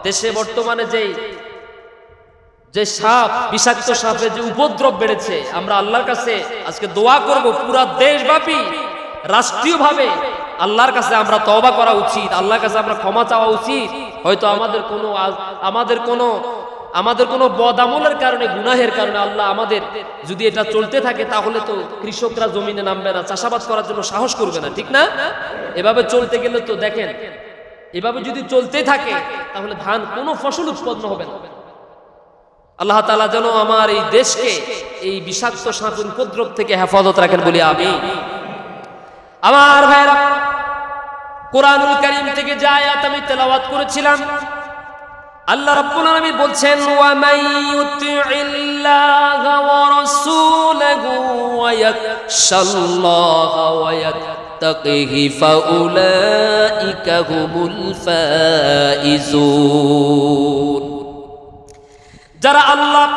দেশে বর্তমানে যে সাপ, বিষাক্ত সাপের যে উপদ্রব বেড়েছে, আমরা আল্লাহর কাছে আজকে দোয়া করব, পুরা দেশব্যাপী রাষ্ট্রীয়ভাবে আল্লাহর কাছে আমরা তওবা করা উচিত, আল্লাহর কাছে আমরা ক্ষমা চাওয়া উচিত। হয়তো আমাদের কোনো বদামলের কারণে, গুনাহের কারণে আল্লাহ আমাদের যদি এটা চলতে থাকে, তাহলে তো কৃষকরা জমিনে নামবে না, চাষাবাদ করার জন্য সাহস করবে না, ঠিক না? এভাবে চলতে গেলে তো দেখেন, এভাবে যদি চলতে থাকে তাহলে ধান কোনো ফসল উৎপন্ন হবে না। আল্লাহ তাআলা যেন আমার এই দেশকে এই বিষাক্ত সাপের উপদ্রব থেকে হেফাজত রাখেন বলি আমিন। আমার ভাইরা, কোরআনুল কারীম থেকে যে আয়াত আমি তেলাওয়াত করেছিলাম, আল্লাহ রাব্বুল আলামিন বলছেন, ওয়া মান ইউতি'ইল্লাহা ওয়া রাসূলাহু ওয়া ইয়াখশাল্লাহা ওয়া ইয়াত্তাকিহি ফাউলাইকা হুমুল ফাইজুন। যারা আল্লাহ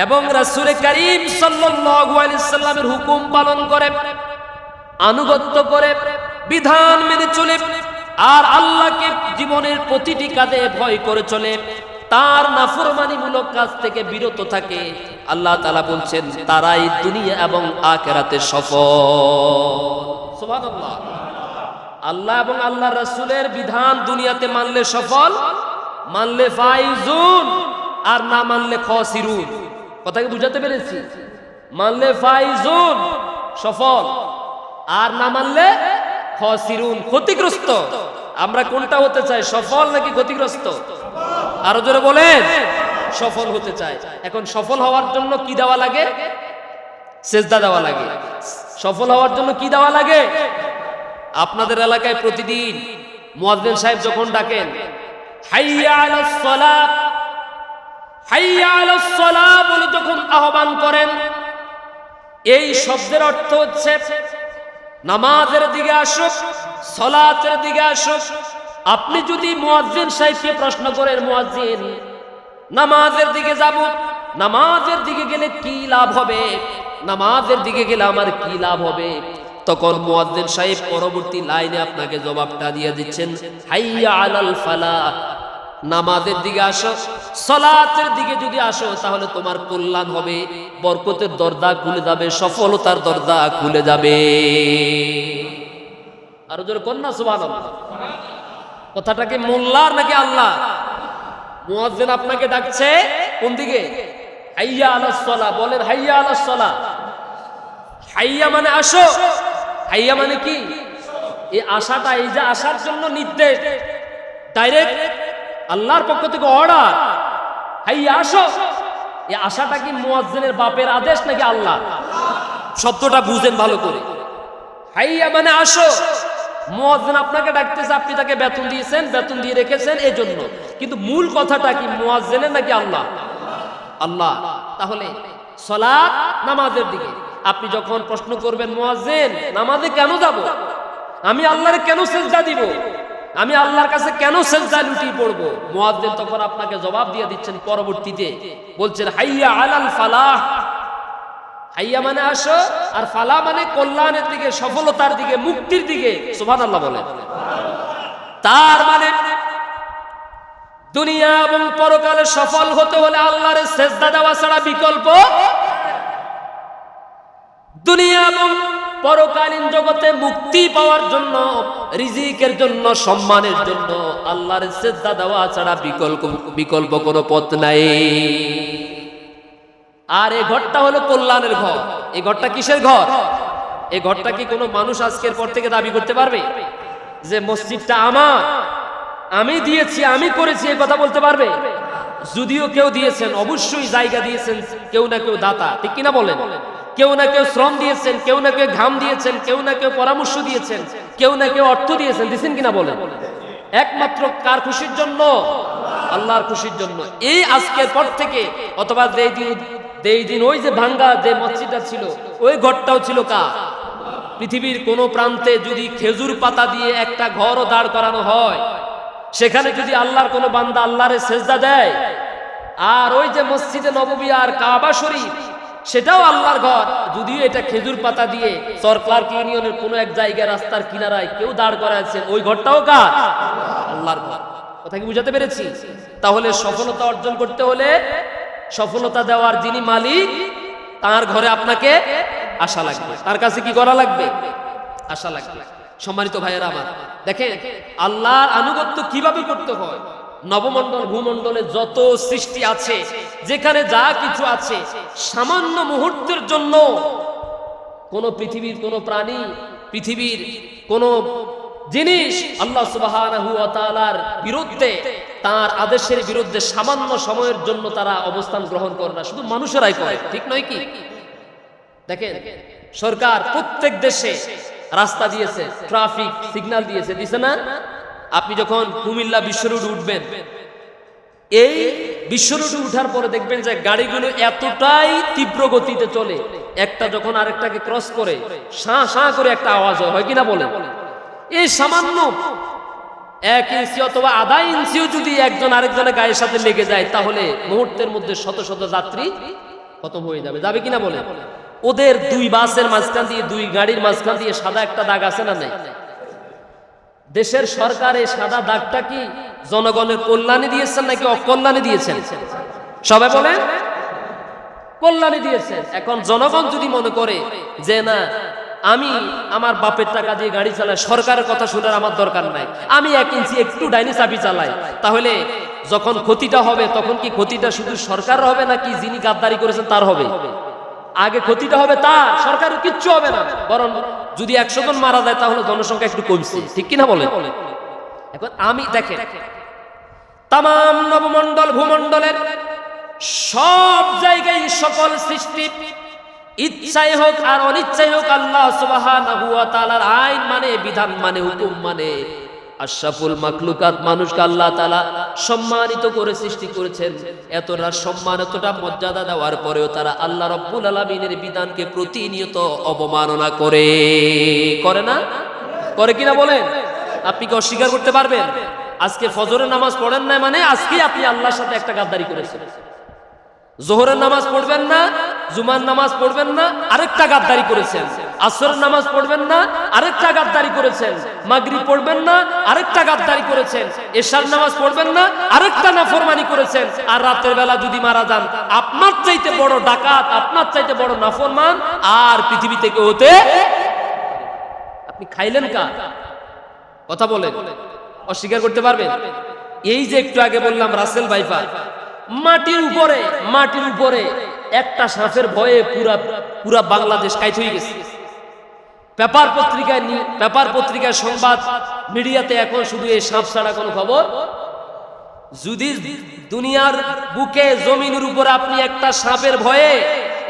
এবং রাসূল কারীম সাল্লাল্লাহু আলাইহি সাল্লামের হুকুম পালন করে, আনুগত্য করে, বিধান মেনে চলে, আর আল্লাহকে জীবনের প্রতিটি কাজে ভয় করে চলে, তার নাফরমানিমূলক কাজ থেকে বিরত থাকে, আল্লাহ তাআলা বলছেন তারাই দুনিয়া এবং আখিরাতে সফল। সুবহানাল্লাহ। আল্লাহ এবং আল্লাহর রাসূলের বিধান দুনিয়াতে মানলে সফল, মানলে ফাইজুন, আর না মানলে খাসিরুন। কথা কি বুঝাতে পেরেছি? মানলে ফাইজুন সফল, আর না মানলে খাসিরুন ক্ষতিগ্রস্ত। আমরা কোনটা হতে চাই, সফল নাকি ক্ষতিগ্রস্ত? আরো জোরে বলেন। সফল হতে চাই। এখন সফল হওয়ার জন্য কি দেওয়া লাগে? সেজদা দেওয়া লাগে। সফল হওয়ার জন্য কি দেওয়া লাগে? আপনাদের এলাকায় প্রতিদিন মুয়াজ্জিন সাহেব যখন ডাকেন, হাইয়া আলাস সালাত, হাইয়া আলাস সালাহ বলে যখন আহ্বান করেন, এই শব্দের অর্থ হচ্ছে নামাজের দিকে আসো, সালাতের দিকে আসো। আপনি যদি মুয়াজ্জিন সাহেবকে প্রশ্ন করেন, মুয়াজ্জিন নামাজের দিকে যাব, নামাজের দিকে গেলে কি লাভ হবে, নামাজের দিকে গেলে আমার কি লাভ হবে, তখন মুয়াজ্জিন সাহেব পরবর্তী লাইনে আপনাকে জবাবটা দিয়ে দিচ্ছেন, হাইয়া আলাল ফালাহ, নামাজের দিকে আসো, সালাতের দিকে যদি আসো তাহলে তোমার কল্যাণ হবে, বরকতের দরজা খুলে যাবে, সফলতার দরজা খুলে যাবে। আরো জোরে কন্যা সুবহানাল্লাহ। কথাটা কি মোল্লার নাকি আল্লাহ? মুয়াজ্জিন আপনাকে ডাকছে কোন দিকে? হাইয়া আলাস সালাহ। বলেন হাইয়া আলাস সালাহ। হাইয়া মানে আসো, হাইয়া মানে কি? এই আশাটা, এই যে আসার জন্য নির্দেশ, ডাইরেক্ট আল্লাহর পক্ষ থেকে অর্ডার, হাইয়া আসো। এই আশাটা কি মুয়াজ্জিনের বাপের আদেশ নাকি আল্লাহ? শব্দটা বুঝেন ভালো করে। হাইয়া মানে আসো, মুয়াজ্জিন আপনাকে ডাকতেছে, আপনি তাকে বেতন দিয়েছেন, বেতন দিয়ে রেখেছেন এই জন্য, কিন্তু মূল কথাটা কি মুয়াজ্জিনের নাকি আল্লাহ? আল্লাহ। তাহলে সালাত নামাজের দিকে আপনি যখন প্রশ্ন করবেন মুয়াজ্জিন নামাজে কেন যাব, আমি আল্লাহর কেন সিজদা দিব, আমি আল্লাহর কাছে কেন সিজদা লুটিয়ে পড়ব, মুয়াজ্জিন তখন আপনাকে জবাব দিয়ে দিচ্ছেন পরবর্তীতে, বলছেন হাইয়া আলাল ফালাহ। হাইয়া মানে আসো, আর ফালাহ মানে কল্যাণের দিকে, সফলতার দিকে, মুক্তির দিকে। সুবহানাল্লাহ বলেন। তার মানে দুনিয়া এবং পরকালে সফল হতে হলে আল্লাহর সিজদা দেওয়া ছাড়া বিকল্প। দুনিয়া এবং পরকালীন জগতে মুক্তি পাওয়ার জন্য, রিজিকের জন্য, সম্মানের জন্য আল্লাহর সিজদা দেওয়া ছাড়া বিকল্প কোনো পথ নাই। আর এই ঘরটা হলো কল্যাণের ঘর। এই ঘরটা কিসের ঘর? এই ঘরটা কি কোনো মানুষ আজকের পর থেকে দাবি করতে পারবে যে মসজিদটা আমার, আমি দিয়েছি, আমি করেছি, এই কথা বলতে পারবে? যদিও কেউ দিয়েছেন, অবশ্যই জায়গা দিয়েছেন কেউ না কেউ দাতা, ঠিক কিনা বলেন? কেউ না কেউ শ্রম দিয়েছেন, কেউ না কেউ ঘাম দিয়েছেন, কেউ না কেউ পরামর্শ দিয়েছেন, কেউ না কেউ অর্থ দিয়েছেন। দিয়েছেন কিনা বলেন? একমাত্র কার খুশির জন্য? আল্লাহর খুশির জন্য। এই আজকের পর থেকে, অথবা যেই দিন ওই যে ভাঙ্গা যে মসজিদটা ছিল, ওই ঘরটাও ছিল কার? পৃথিবীর কোন প্রান্তে যদি খেজুর পাতা দিয়ে একটা ঘরও দাঁড় করানো হয়, সেখানে যদি আল্লাহর কোনো বান্দা আল্লাহরে সেজদা দেয়, আর ওই যে মসজিদে নববী আর কাবা শরীফ, সেটাও আল্লাহর ঘর, যদিও এটা খেজুর পাতা দিয়ে ক্লার্ক ইউনিয়নের কোনো এক জায়গায় রাস্তার কিনারায় কেউ দাঁড় করাচ্ছে, ওই ঘরটাও কার? আল্লাহর ঘর। কথা কি বুঝাতে পেরেছি? তাহলে সফলতা অর্জন করতে হলে, সফলতা দেওয়ার যিনি মালিক, তার ঘরে আপনাকে আসা লাগবে। তার কাছে কি করা লাগবে? আসা লাগবে। সম্মানিত ভাইয়েরা আমার, দেখেন আল্লাহর আনুগত্য কিভাবে করতে হয়। নবমণ্ডল ভূমণ্ডলে যত সৃষ্টি আছে, যেখানে যা কিছু আছে, সামান্য মুহূর্তের জন্য কোন পৃথিবীর কোন প্রাণী, পৃথিবীর কোন জিনিস আল্লাহ সুবহানাহু ওয়া তাআলার বিরুদ্ধে, তার আদেশের বিরুদ্ধে সামান্য সময়ের জন্য তারা অবস্থান গ্রহণ করে না, শুধু মানুষেরাই করে, ঠিক নয় কি? দেখেন সরকার প্রত্যেক দেশে রাস্তা দিয়েছে, ট্রাফিক সিগন্যাল দিয়েছে, দিছে না? আপনি যখন কুমিল্লা বিশ্ব রোড উঠবেন, এই বিশ্ব রোডে উঠার পরে দেখবেন যে গাড়িগুলো এতটাই তীব্র গতিতে চলে, একটা যখন আরেকটাকে ক্রস করে শাঁ শাঁ করে একটা আওয়াজ হয় কিনা বলে? এই সামান্য 1 ইঞ্চি অথবা আধা ইঞ্চিও যদি একজন আরেকজনের গায়ের সাথে লেগে যায়, তাহলে মুহূর্তের মধ্যে শত শত যাত্রী খতম হয়ে যাবে। যাবে কিনা বলে? ওদের 2 বাসের মাঝখান দিয়ে, 2 গাড়ির মাঝখান দিয়ে সাদা একটা দাগ আছে না নাই? দেশের সরকার এই সাদা দাগটা কি জনগণের কল্যাণে দিয়েছেন নাকি অকল্যাণে দিয়েছেন? সবাই বলেন কল্যাণে দিয়েছেন। এখন জনগণ যদি মনে করে যে না, আমি আমার বাপের টাকা দিয়ে গাড়ি চালাই, সরকারের কথা শোনার আমার দরকার নাই, আমি 1 ইঞ্চি একটু ডাইনি চাবি চালাই, তাহলে যখন ক্ষতিটা হবে তখন কি ক্ষতিটা শুধু সরকার হবে নাকি যিনি গাদ্দারি করেছেন তার হবে? আগে ক্ষতিটা হবে তার, সরকারের কিচ্ছু হবে না। বরং যদি 100 জন মারা যায় তাহলে জনসংখ্যা একটু কমছে, ঠিক কিনা বলেন? এখন আমি দেখেন তাম নবমণ্ডল ভূমণ্ডলের সব জায়গায় সকল সৃষ্টি, ইচ্ছাই হোক আর অনিচ্ছাই হোক, আল্লাহ সুবহানাহু ওয়া তাআলার আইন মানে, বিধান মানে, হুকুম মানে। আশরাফুল মাখলুকাত মানুষকে আল্লাহ তাআলা সম্মানিত করে সৃষ্টি করেছেন। এতটা সম্মান, এতটা মর্যাদা দেওয়ার পরেও তারা আল্লাহ রাব্বুল আলামিনের বিধানকে প্রতিনিয়ত অবমাননা করে না? করে কিনা বলেন? আপনি কি অস্বীকার করতে পারবেন? আজকে ফজরের নামাজ পড়েন না মানে আজকে আপনি আল্লাহর সাথে একটা গাদ্দারি করেছেন। জোহরের নামাজ পড়বেন না, জুমার নামাজ পড়বেন না, আরেকটা গাদ্দারি করেছেন। আসরের নামাজ পড়বেন না, আরেকটা গাদ্দারি করেছেন। মাগরিব পড়বেন না, আরেকটা গাদ্দারি করেছেন। এশার নামাজ পড়বেন না, আরেকটা নাফরমানি করেছেন। আর রাতের বেলা যদি মারা যান, আপনার চাইতে বড় ডাকাত, আপনার চাইতে বড় নাফরমান আর পৃথিবী থেকে হতে আপনি খাইলেন কার? কথা বলেন, অস্বীকার করতে পারবেন? এই যে একটু আগে বললাম রাসেল ভাইপার, মাটির উপরে একটা সাপের ভয়ে পুরা বাংলাদেশ কাইট হয়ে গেছে। পেপার পত্রিকায় সংবাদ মিডিয়াতে এখন শুধু এই সাপ ছাড়া কোনো খবর। যদি দুনিয়ার বুকে জমিনের উপরে আপনি একটা সাপের ভয়ে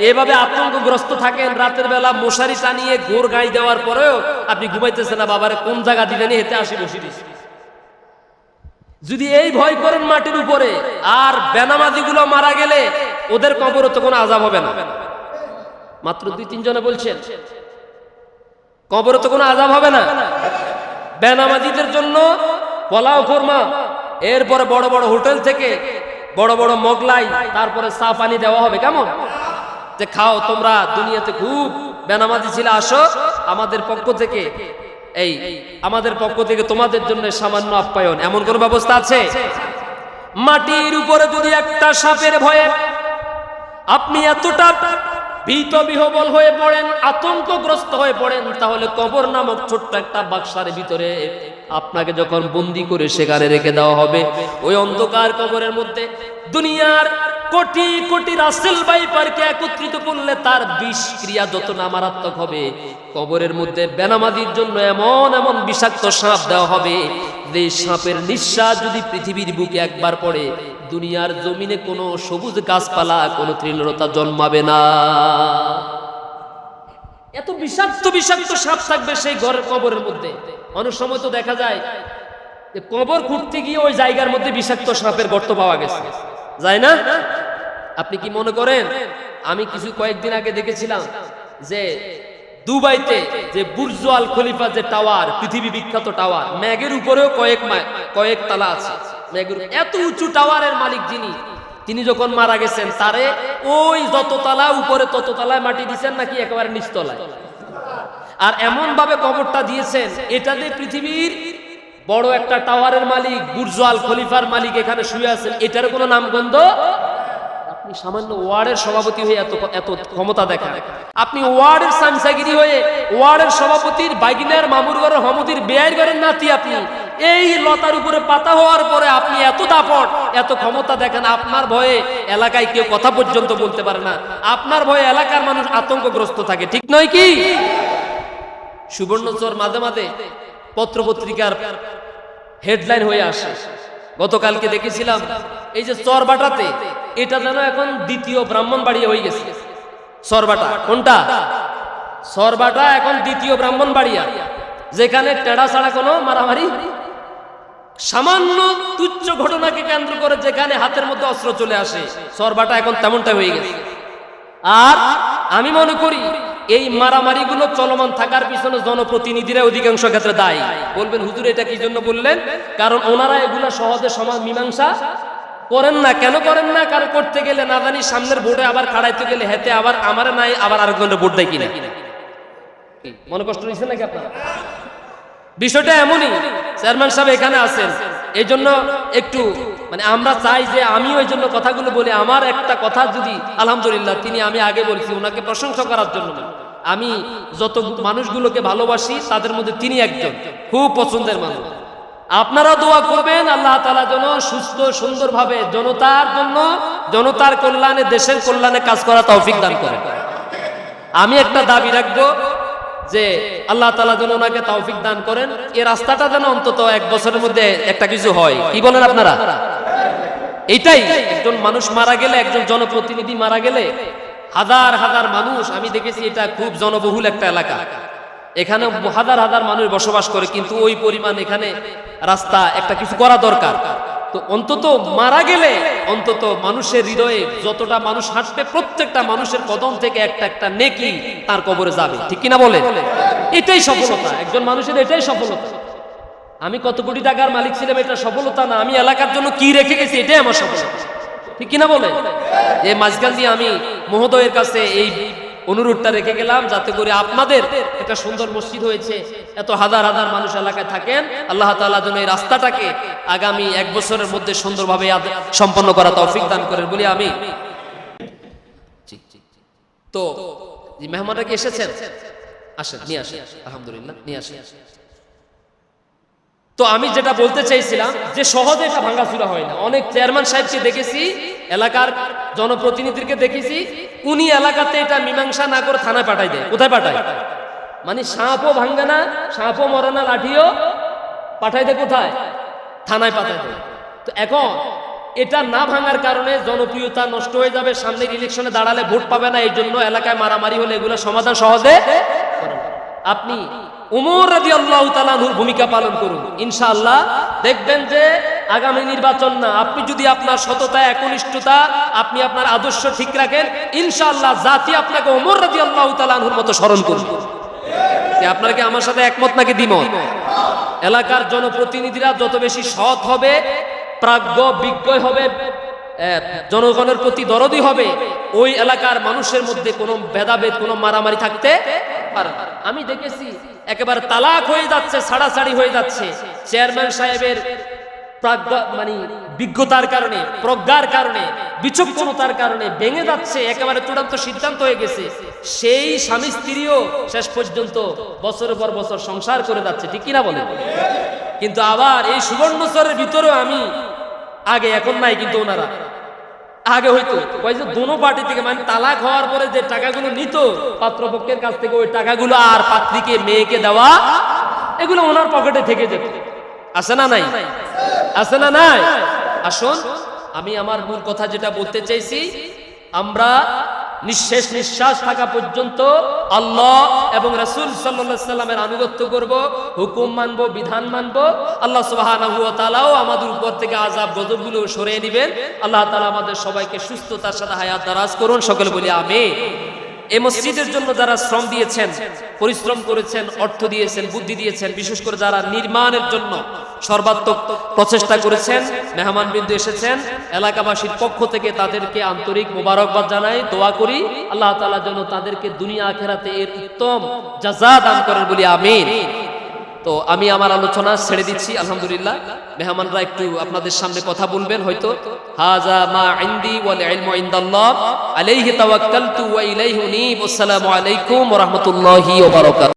এভাবে আতঙ্কগ্রস্ত থাকেন, রাতের বেলা মশারি টানিয়ে ঘোর গাই দেওয়ার পরেও আপনি ঘুমাইতেছেন না, বাবারে কোন জায়গা দিলেন হেতে আসি বসি দিছি। যদি এই ভয় করেন মাটির উপরে, আর বেনামাজিগুলো মারা গেলে ওদের কবরে তো কোনো আযাব হবে না। মাত্র 2-3 জনে বলছেন কবরে তো কোনো আযাব হবে না। বেনামাজিদের জন্য পোলাও কোরমা, এরপরে বড় বড় হোটেল থেকে বড় বড় মোগলাই, তারপরে চা পানি দেওয়া হবে। কেমন যে খাও তোমরা, দুনিয়াতে খুব বেনামাজি ছিল, আসো আমাদের পক্ষ থেকে আমাদের পক্ষ থেকে তোমাদের জন্য সামান্য আপ্যায়ন। এমন কোন ব্যবস্থা আছে? মাটির উপরে যদি একটা সাপের ভয়ে আপনি এতটা ভীত বিহবল হয়ে পড়েন, আতঙ্কগ্রস্ত হয়ে পড়েন, তাহলে কবর নামক ছোট্ট একটা বাক্সার ভিতরে আপনাকে যখন বন্দি করে সেখানে রেখে দেওয়া হবে, ওই অন্ধকার কবরের মধ্যে দুনিয়ার কোটি কোটি রাসেল ভাইপারকে একত্রিত করলে তার বিষ ক্রিয়া যত না মারাত্মক হবে, কবরের মধ্যে বেনামাজির জন্য এমন এমন বিষাক্ত সাপ দেওয়া হবে যে সাপের নিঃশ্বাস যদি পৃথিবীর বুকে একবার পড়ে, দুনিয়ার জমিনে কোনো সবুজ গাছপালা, কোনো তৃণলতা জন্মাবে না। এত বিষাক্ত বিষাক্ত সাপ থাকবে সেই ঘরের কবরের মধ্যে। অনেক সময় তো দেখা যায় যে কবর খুঁড়তে গিয়ে ওই জায়গার মধ্যে বিষাক্ত সাপের গর্ত পাওয়া গেছে, যায় না? আপনি কি মনে করেন, আমি কয়েকদিন আগে দেখেছিলাম যে দুবাইতে যে বুর্জ আল খলিফা যে টাওয়ার, পৃথিবী বিখ্যাত টাওয়ার, ম্যাগের উপরেও কয়েক তালা আছে। এত উঁচু টাওয়ারের মালিক তিনি যখন মারা গেছেন, তারে ওই যত তালা উপরে তত তালায় মাটি দিচ্ছেন নাকি একেবারে নিচতলায়, আর এমন ভাবে কবরটা দিয়েছেন, এটা যে পৃথিবীর বড় একটা টাওয়ারের মালিক, বুর্জ আল খলিফার মালিক এখানে শুয়ে আছেন, এটার কোনো নামগন্ধ। আপনি সামান্য ওয়ার্ডের সভাপতি হয়ে এত ক্ষমতা দেখান, আপনি ওয়ার্ডের সামসাগিরি হয়ে ওয়ার্ডের সভাপতির বাইগিনার মামুর ঘরের হমুদির বেয়ার ঘরের নাতি, আপনি এই লতার উপরে পাতা হওয়ার পরে আপনি এত দাপট, এত ক্ষমতা দেখেন, আপনার ভয়ে এলাকায় কেউ কথা পর্যন্ত বলতে পারে না, আপনার ভয়ে এলাকার মানুষ আতঙ্কগ্রস্ত থাকে, ঠিক নয় কি? সুবর্ণচর মাঝে মাঝে পত্রপত্রিকার হেডলাইন হয়ে আসে। গতকালকে দেখেছিলাম এই যে চরবাটাতে, এটা যেন এখন দ্বিতীয় ব্রাহ্মণবাড়িয়া হয়ে গেছে। চরবাটা কোনটা? চরবাটা এখন দ্বিতীয় ব্রাহ্মণবাড়িয়া, যেখানে টেড়া ছাড়া কোনো মারামারি, সামান্য তুচ্ছ ঘটনাকে কেন্দ্র করে যেখানে হাতের মধ্যে অস্ত্র চলে আসে, চরবাটা এখন তেমনটা হয়ে গেছে। আর আমি মনে করি এই মারামারি গুলো চলমান থাকার পিছনে জনপ্রতিনিধিরা অধিকাংশ ক্ষেত্রে দায়ী। বলবেন হুজুর এটা কি জন্য বললেন? কারণ ওনারা এগুলা সহজে সমাজ মীমাংসা করেন না। কেন করেন না? কারণ করতে গেলে না জানি সামনের বোর্ডে আবার খাড়াইতে গেলে হেতে আবার আমারে নাই, আবার আরেকজনের ভোট দেয় কিনা। মনে কষ্ট হয়েছে নাকি আপনার? বিষয়টা এমনই। চেয়ারম্যান সাহেব এখানে আছেন, এই জন্য একটু আমরা চাই যে আমিও এই জন্য কথাগুলো বলি। আমার একটা কথা যদি আলহামদুলিল্লাহ, আমি আগে বলছি ওনাকে প্রশংসা করার জন্য না, আমি যত মানুষগুলোকে ভালোবাসি তাদের মধ্যে তিনি একজন খুব পছন্দের মানুষ। আপনারা দোয়া করবেন আল্লাহ তাআলা যেন সুস্থ সুন্দরভাবে জনতার জন্য, জনতার কল্যাণে, দেশের কল্যাণে কাজ করা তৌফিক দান করেন। আমি একটা দাবি রাখবো যে আল্লাহ তাআলা যেন ওনাকে তৌফিক দান করেন, এই রাস্তাটা যেন অন্তত 1 বছরের মধ্যে একটা কিছু হয়। কি বলেন আপনারা? এইটাই, একজন মানুষ মারা গেলে, একজন জনপ্রতিনিধি মারা গেলে হাজার হাজার মানুষ, আমি দেখেছি এটা খুব জনবহুল একটা এলাকা, এখানে হাজার হাজার মানুষ বসবাস করে, কিন্তু ওই পরিমাণ এখানে রাস্তা একটা কিছু করা দরকার। তো অন্তত মারা গেলে অন্তত মানুষের হৃদয়ে যতটা মানুষ হাঁটবে, প্রত্যেকটা মানুষের কদম থেকে একটা একটা নেকি তার কবরে যাবে, ঠিক কিনা বলে? এটাই সফলতা একজন মানুষের, এটাই সফলতা। আমি কত কোটি টাকার মালিক ছিলাম এটা সফলতা না, আমি এলাকার জন্য কি রেখে গেছি এটাই আমার সফলতা, ঠিক কিনা বলে? এই মাঝখান দিয়ে আমি মহোদয়ের কাছে এই অনুরোধটা রেখে গেলাম, যাতে করে আপনাদের একটা সুন্দর মসজিদ হয়েছে, এত হাজার হাজার মানুষ এলাকায় থাকেন, আল্লাহ তাআলা যেন এই রাস্তাটাকে আগামী 1 বছরের মধ্যে সুন্দরভাবে সম্পন্ন করা তৌফিক দান করেন বলি আমি। তো মেহমানরা কি এসেছেন? আসেন, নিয়ে আসেন, আলহামদুলিল্লাহ নিয়ে আসেন। তো আমি যেটা বলতে চাইছিলাম যে সহজে এটা ভাঙাচুরা হয় না। অনেক চেয়ারম্যান সাহেবকে দেখেছি, এলাকার জনপ্রতিনিধিকে দেখেছি, উনি এলাকাতে এটা মীমাংসা না করে থানায় পাঠাই দেয়। কোথায় পাঠায়? সাপও ভাঙ্গে না, সাপও মরে না, লাঠিও পাঠাই দেয় কোথায়? থানায় পাঠাই দেয়। তো এখন এটা না ভাঙার কারণে জনপ্রিয়তা নষ্ট হয়ে যাবে, সামনের ইলেকশনে দাঁড়ালে ভোট পাবে না, এই জন্য এলাকায় মারামারি হলে এগুলো সমাধান সহজে করেন। আপনি উমর রাদিয়াল্লাহু তাআলা আনহুর ভূমিকা পালন করুন, ইনশাআল্লাহ দেখবেন যে আগামী নির্বাচন না, আপনি যদি আপনার সততা, একনিষ্ঠতা, আপনি আপনার আদর্শ ঠিক রাখেন, ইনশাআল্লাহ জাতি আপনাকে উমর রাদিয়াল্লাহু তাআলা আনহুর মতো স্মরণ করবে। আপনারা কি আমার সাথে একমত নাকি দ্বিমত? এলাকার জনপ্রতিনিধিরা যত বেশি সৎ হবে, প্রাজ্ঞ বিজ্ঞ হবে, জনগণের প্রতি দরদি হবে, ওই এলাকার মানুষের মধ্যে কোনো ভেদাভেদ, কোনো মারামারি থাকতে পারে না। আমি দেখেছি একেবারে তালাক হয়ে যাচ্ছে, ছাড়াছাড়ি হয়ে যাচ্ছে, চেয়ারম্যান সাহেবের বিজ্ঞতার কারণে, প্রজ্ঞার কারণে, বিচক্ষণতার কারণে ভেঙে যাচ্ছে, একেবারে চূড়ান্ত সিদ্ধান্ত হয়ে গেছে, সেই স্বামী স্ত্রীও শেষ পর্যন্ত বছরের পর বছর সংসার করে যাচ্ছে, ঠিক কিনা বলেন? কিন্তু আবার এই সুবর্ণচরের ভিতরেও আমি আগে, এখন নাই, কিন্তু ওনারা আগে হয়তো ওই যে দোনো পার্টি থেকে, মানে তালাক হওয়ার পরে যে টাকাগুলো নিত পাত্রপক্ষের কাছ থেকে, ওই টাকাগুলো আর পাত্রীকে মেয়েকে দেওয়া, এগুলো ওনার পকেটে থেকে যেত। আছে না নাই? আছে না নাই? আসুন, আমি আমার মূল কথা যেটা বলতে চাইছি, আমরা নিঃশেষ নিঃশ্বাস থাকা পর্যন্ত আল্লাহ এবং রাসূল সাল্লাল্লাহু আলাইহি সাল্লামের আনুগত্য করব, হুকুম মানব, বিধান মানব। আল্লাহ সুবহানাহু ওয়া তাআলাও আমাদের উপর থেকে আযাব গজবগুলো সরিয়ে নেবেন। আল্লাহ তাআলা আমাদের সবাইকে সুস্থতার সাথে হায়াত দারাজ করুন, সকলে বলি আমিন। এই মসজিদের জন্য যারা শ্রম দিয়েছেন, পরিশ্রম করেছেন, অর্থ দিয়েছেন, বুদ্ধি দিয়েছেন, বিশেষ করে যারা নির্মাণের জন্য সর্বাত্মক প্রচেষ্টা করেছেন, মেহমানবৃন্দ এসেছেন, এলাকাবাসীর পক্ষ থেকে তাদেরকে আন্তরিক মোবারকবাদ জানাই, দোয়া করি আল্লাহ তাআলা যেন তাদেরকে দুনিয়া আখিরাতে এর উত্তম জাযা দান করেন বলি আমিন। তো আমি আমার আলোচনা ছেড়ে দিচ্ছি, আলহামদুলিল্লাহ। মেহমানরা একটু আপনাদের সামনে কথা বলবেন হয়তো। হাযা মা ইনদি ওয়াল ইলমু ইনদাল্লাহ আলাইহি তাওয়াক্কালতু ওয়া ইলাইহি উনীব। আসসালামু আলাইকুম ওয়া রাহমাতুল্লাহি ওয়া বারাকাতুহু।